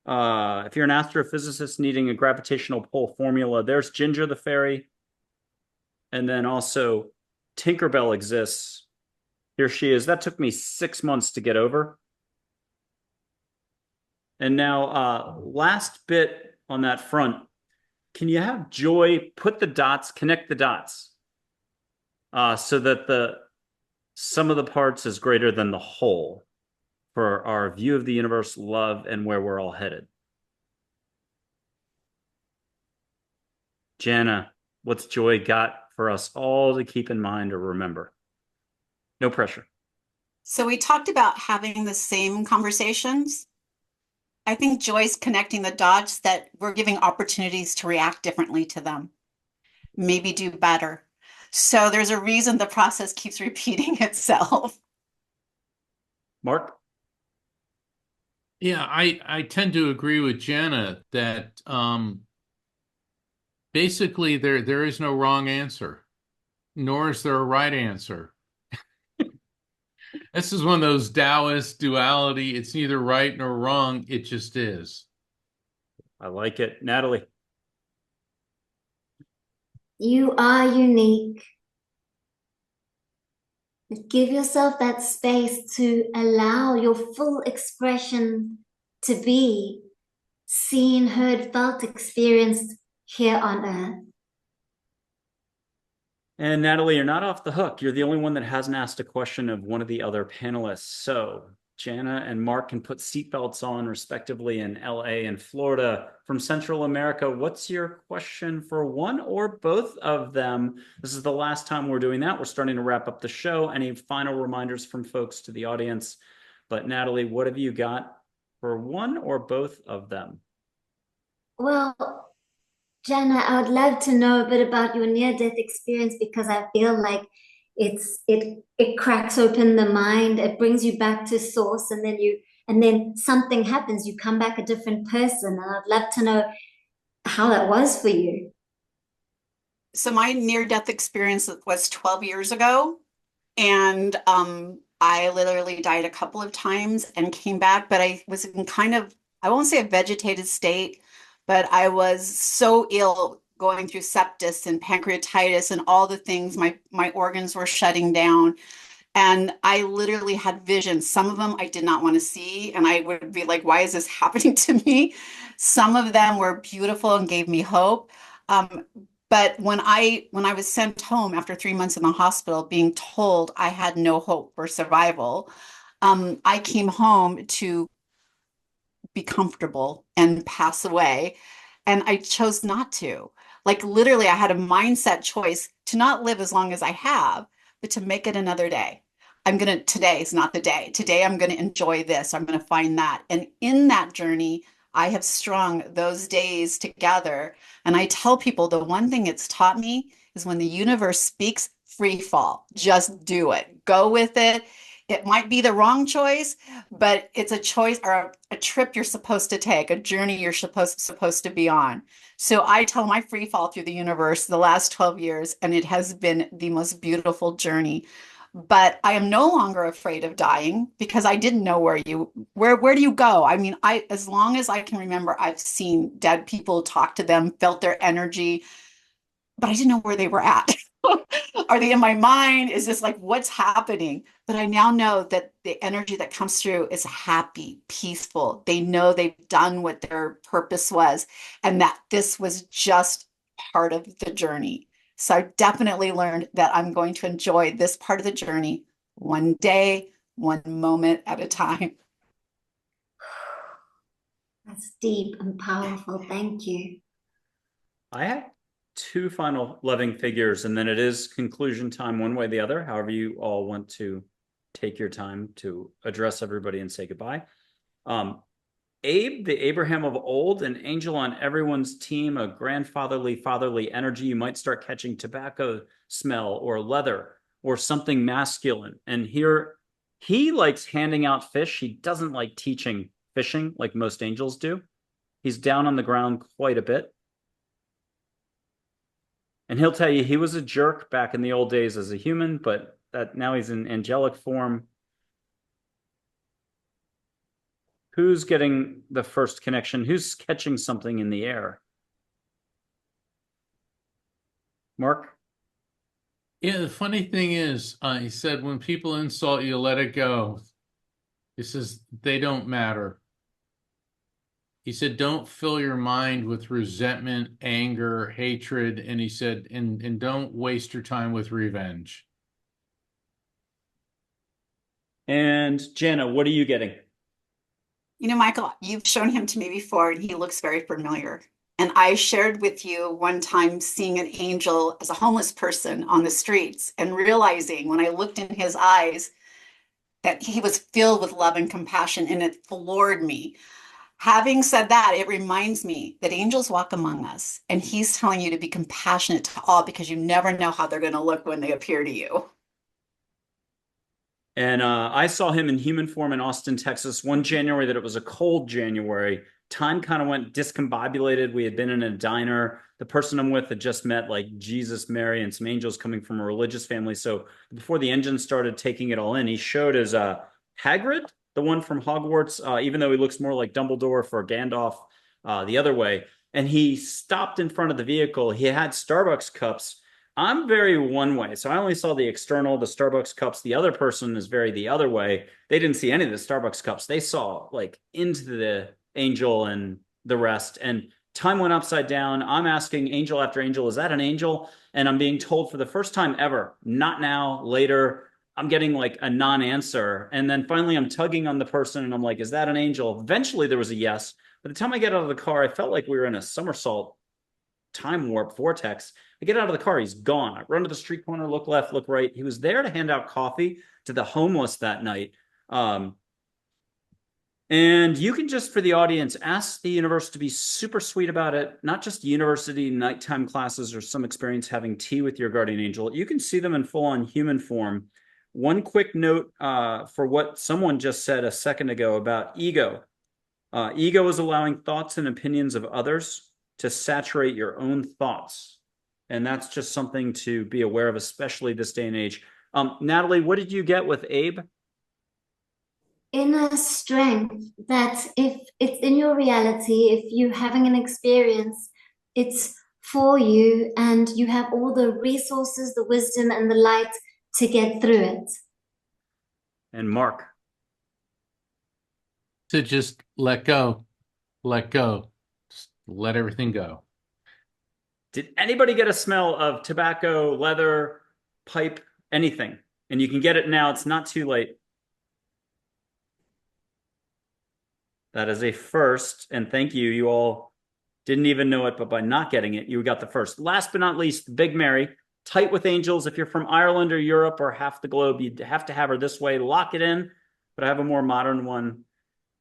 If you're an astrophysicist needing a gravitational pull formula, there's Ginger the fairy. And then also Tinkerbell exists. Here she is. That took me 6 months to get over. And now, last bit on that front, can you have Joy put the dots, connect the dots, so that the sum of the parts is greater than the whole for our view of the universe, love, and where we're all headed? Jana, what's Joy got for us all to keep in mind or remember? No pressure. So we talked about having the same conversations. I think Joy's connecting the dots that we're giving opportunities to react differently to them, maybe do better. So there's a reason the process keeps repeating itself. Mark? Yeah, I tend to agree with Jana that basically there is no wrong answer, nor is there a right answer. This is one of those Taoist duality. It's neither right nor wrong. It just is. I like it. Natalie? You are unique. Give yourself that space to allow your full expression to be seen, heard, felt, experienced here on earth. And Natalie, you're not off the hook. You're the only one that hasn't asked a question of one of the other panelists. So Jana and Mark can put seatbelts on respectively in LA and Florida. From Central America, what's your question for one or both of them? This is the last time we're doing that. We're starting to wrap up the show. Any final reminders from folks to the audience? But Natalie, what have you got for one or both of them? Well, Jana, I would love to know a bit about your near-death experience, because I feel like it cracks open the mind, it brings you back to source, and then something happens, you come back a different person. And I'd love to know how that was for you. So my near-death experience was 12 years ago, and I literally died a couple of times and came back, but I was in kind of, I won't say a vegetated state, but I was so ill, going through sepsis and pancreatitis and all the things. My organs were shutting down. And I literally had visions. Some of them I did not want to see. And I would be like, why is this happening to me? Some of them were beautiful and gave me hope. But when I was sent home after 3 months in the hospital, being told I had no hope for survival, I came home to be comfortable and pass away. And I chose not to. Like literally, I had a mindset choice to not live as long as I have, but to make it another day. Today is not the day. Today, I'm going to enjoy this. I'm going to find that. And in that journey, I have strung those days together. And I tell people the one thing it's taught me is when the universe speaks, free fall. Just do it. Go with it. It might be the wrong choice, but it's a choice or a trip you're supposed to take, a journey you're supposed to be on. So I tell my free fall through the universe the last 12 years, and it has been the most beautiful journey. But I am no longer afraid of dying, because I didn't know where do you go? I mean, as long as I can remember, I've seen dead people, talked to them, felt their energy, but I didn't know where they were at. Are they in my mind? Is this like, what's happening? But I now know that the energy that comes through is happy, peaceful. They know they've done what their purpose was, and that this was just part of the journey. So I definitely learned that I'm going to enjoy this part of the journey one day, one moment at a time. That's deep and powerful. Thank you. I have two final loving figures, and then it is conclusion time one way or the other, however you all want to take your time to address everybody and say goodbye. Abe, the Abraham of old, an angel on everyone's team, a grandfatherly, fatherly energy. You might start catching tobacco smell or leather or something masculine. And here he likes handing out fish. He doesn't like teaching fishing like most angels do. He's down on the ground quite a bit. And he'll tell you he was a jerk back in the old days as a human, but that now he's in angelic form. Who's getting the first connection? Who's catching something in the air? Mark? Yeah, the funny thing is, he said, when people insult you, let it go. He says, they don't matter. He said, don't fill your mind with resentment, anger, hatred. And he said, and don't waste your time with revenge. And Jana, what are you getting? You know, Michael, you've shown him to me before, and he looks very familiar. And I shared with you one time seeing an angel as a homeless person on the streets and realizing when I looked in his eyes that he was filled with love and compassion, and it floored me. Having said that, it reminds me that angels walk among us, and he's telling you to be compassionate to all because you never know how they're going to look when they appear to you. And I saw him in human form in Austin, Texas, one January that it was a cold January. Time kind of went discombobulated. We had been in a diner. The person I'm with had just met like Jesus, Mary, and some angels coming from a religious family. So before the engine started taking it all in, he showed as Hagrid, the one from Hogwarts, even though he looks more like Dumbledore for Gandalf the other way. And he stopped in front of the vehicle. He had Starbucks cups. I'm very one way. So I only saw the external, the Starbucks cups. The other person is very the other way. They didn't see any of the Starbucks cups. They saw like into the angel and the rest. And time went upside down. I'm asking angel after angel, is that an angel? And I'm being told for the first time ever, not now, later. I'm getting like a non-answer. And then finally I'm tugging on the person and I'm like, is that an angel? Eventually there was a yes. By the time I get out of the car, I felt like we were in a somersault time warp vortex. I get out of the car, he's gone. I run to the street corner, look left, look right. He was there to hand out coffee to the homeless that night. And you can just, for the audience, ask the universe to be super sweet about it. Not just university nighttime classes or some experience having tea with your guardian angel. You can see them in full-on human form. One quick note for what someone just said a second ago about ego. Ego is allowing thoughts and opinions of others to saturate your own thoughts. And that's just something to be aware of, especially this day and age. Natalie, what did you get with Abe? Inner strength, that if it's in your reality, if you're having an experience, it's for you and you have all the resources, the wisdom and the light to get through it. And Mark? To just let go, just let everything go. Did anybody get a smell of tobacco, leather, pipe, anything? And you can get it now. It's not too late. That is a first. And thank you. You all didn't even know it, but by not getting it, you got the first. Last but not least, Big Mary. Tight with angels. If you're from Ireland or Europe or half the globe, you'd have to have her this way. Lock it in. But I have a more modern one.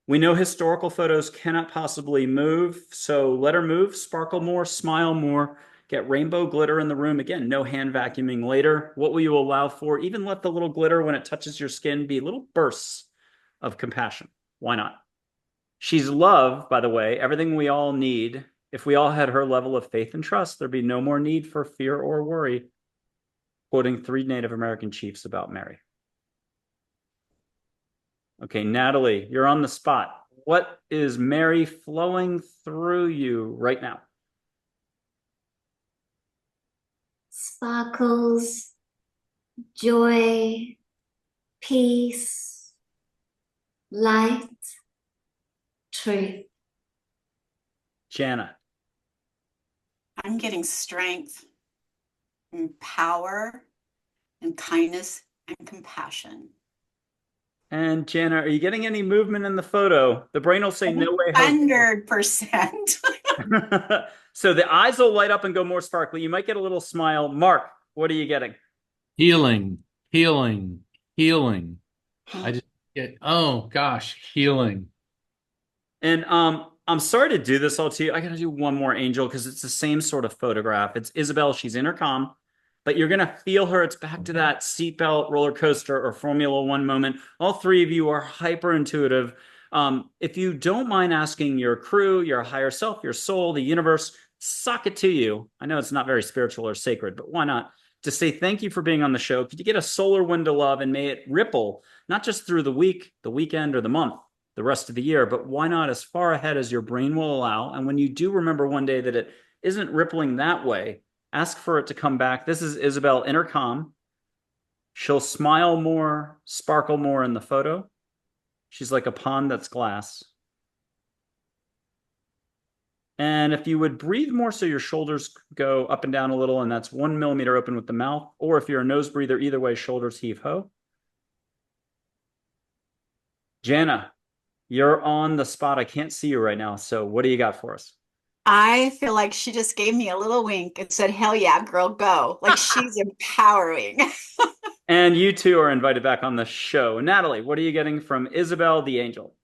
We know historical photos cannot possibly move, so let her move, sparkle more, smile more, get rainbow glitter in the room. Again, no hand vacuuming later. What will you allow for? Even let the little glitter, when it touches your skin, be little bursts of compassion. Why not? She's love, by the way, everything we all need. If we all had her level of faith and trust, there'd be no more need for fear or worry. Quoting 3 Native American chiefs about Mary. Okay, Natalie, you're on the spot. What is Mary flowing through you right now? Sparkles, joy, peace, light, truth. Jana. I'm getting strength and power and kindness and compassion. And Jana, are you getting any movement in the photo? The brain will say no way. 100%. So the eyes will light up and go more sparkly. You might get a little smile. Mark, what are you getting? Healing. I just get, oh gosh, healing. And I'm sorry to do this all to you. I got to do one more angel because it's the same sort of photograph. It's Isabel. She's intercom. but you're going to feel her. It's back to that seatbelt roller coaster or Formula One moment. All three of you are hyper intuitive. If you don't mind asking your crew, your higher self, your soul, the universe, suck it to you. I know it's not very spiritual or sacred, but why not? To say thank you for being on the show. Could you get a solar wind of love and may it ripple, not just through the week, the weekend, or the month, the rest of the year, but why not as far ahead as your brain will allow? And when you do remember one day that it isn't rippling that way, ask for it to come back. This is Isabel Intercom. She'll smile more, sparkle more in the photo. She's like a pond that's glass. And if you would breathe more so your shoulders go up and down a little, and that's 1 millimeter open with the mouth, or if you're a nose breather, either way, shoulders heave ho. Jana, you're on the spot. I can't see you right now. So what do you got for us? I feel like she just gave me a little wink and said, hell yeah, girl, go. Like she's empowering. And you two are invited back on the show. Natalie, what are you getting from Isabel the Angel?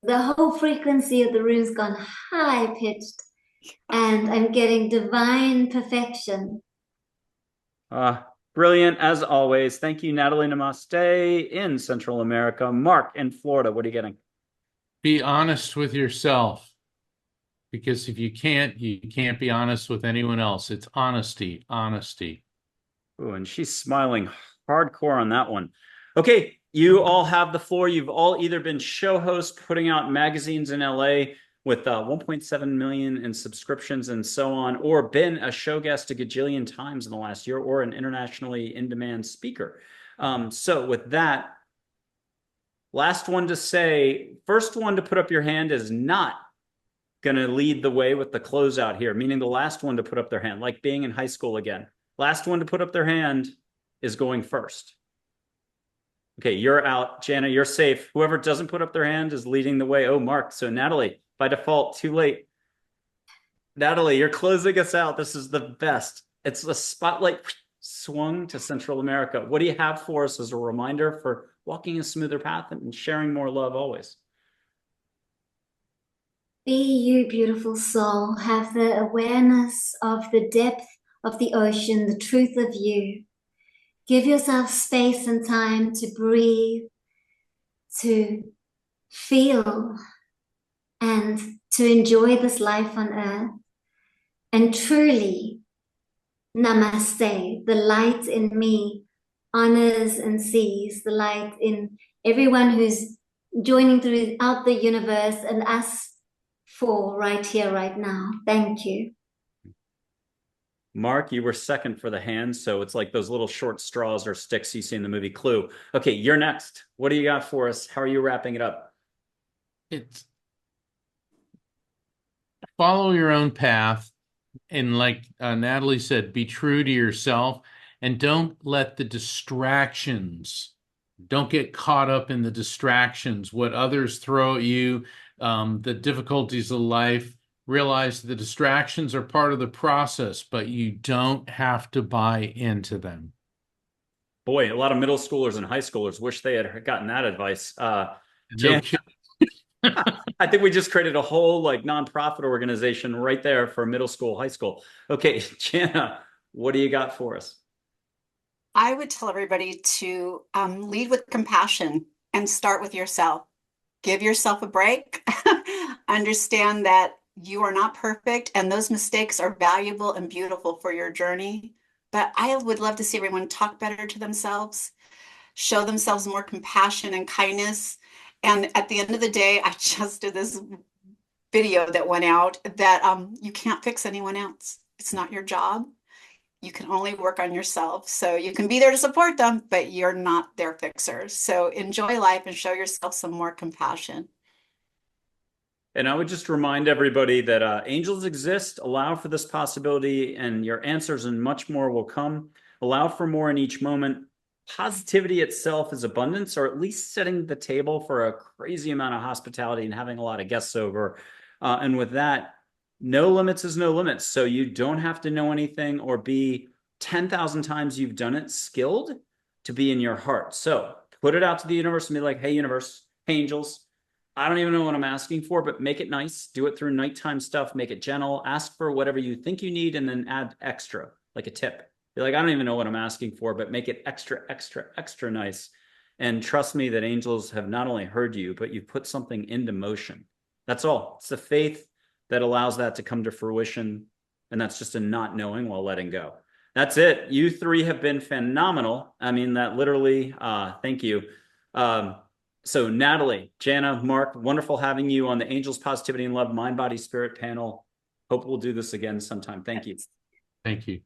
The whole frequency of the room's gone high pitched, and I'm getting divine perfection. Brilliant as always. Thank you, Natalie Namaste in Central America. Mark in Florida, what are you getting? Be honest with yourself, because if you can't be honest with anyone else. It's honesty, honesty. Oh, and she's smiling hardcore on that one. Okay, you all have the floor. You've all either been show hosts, putting out magazines in LA with 1.7 million in subscriptions and so on, or been a show guest a gajillion times in the last year, or an internationally in-demand speaker. So with that, last one to say, first one to put up your hand is not going to lead the way with the closeout here, meaning the last one to put up their hand, like being in high school again. Last one to put up their hand is going first. Okay, you're out. Jana, you're safe. Whoever doesn't put up their hand is leading the way. Oh, Mark. So Natalie, by default, too late. Natalie, you're closing us out. This is the best. It's a spotlight swung to Central America. What do you have for us as a reminder for walking a smoother path and sharing more love always? Be you, beautiful soul. Have the awareness of the depth of the ocean, the truth of you. Give yourself space and time to breathe, to feel, and to enjoy this life on earth. And truly, namaste, the light in me honors and sees the light in everyone who's joining throughout the universe and us four right here, right now. Thank you. Mark, you were second for the hand, so it's like those little short straws or sticks you see in the movie Clue. Okay, you're next. What do you got for us? How are you wrapping it up? It's follow your own path. And like Natalie said, be true to yourself and don't let the distractions, don't get caught up in the distractions, what others throw at you, the difficulties of life. Realize the distractions are part of the process, but you don't have to buy into them. Boy, a lot of middle schoolers and high schoolers wish they had gotten that advice. No I think we just created a whole like nonprofit organization right there for middle school, high school. Okay, Jana, what do you got for us? I would tell everybody to lead with compassion and start with yourself. Give yourself a break. Understand that you are not perfect and those mistakes are valuable and beautiful for your journey. But I would love to see everyone talk better to themselves, show themselves more compassion and kindness. And at the end of the day, I just did this video that went out that you can't fix anyone else. It's not your job. You can only work on yourself. So you can be there to support them, but you're not their fixer. So enjoy life and show yourself some more compassion. And I would just remind everybody that angels exist, allow for this possibility, and your answers and much more will come. Allow for more in each moment. Positivity itself is abundance, or at least setting the table for a crazy amount of hospitality and having a lot of guests over. And with that, no limits is no limits. So you don't have to know anything or be 10,000 times you've done it skilled to be in your heart. So put it out to the universe and be like, hey, universe, hey, angels, I don't even know what I'm asking for, but make it nice. Do it through nighttime stuff. Make it gentle. Ask for whatever you think you need and then add extra. like a tip. You're like, I don't even know what I'm asking for, but make it extra, extra, extra nice. And trust me that angels have not only heard you, but you've put something into motion. That's all. It's the faith that allows that to come to fruition. And that's just a not knowing while letting go. That's it. You three have been phenomenal. I mean, that literally, thank you. So Natalie, Jana, Mark, wonderful having you on the Angels, Positivity and Love, Mind, Body, Spirit panel. Hope we'll do this again sometime. Thank you. Thank you.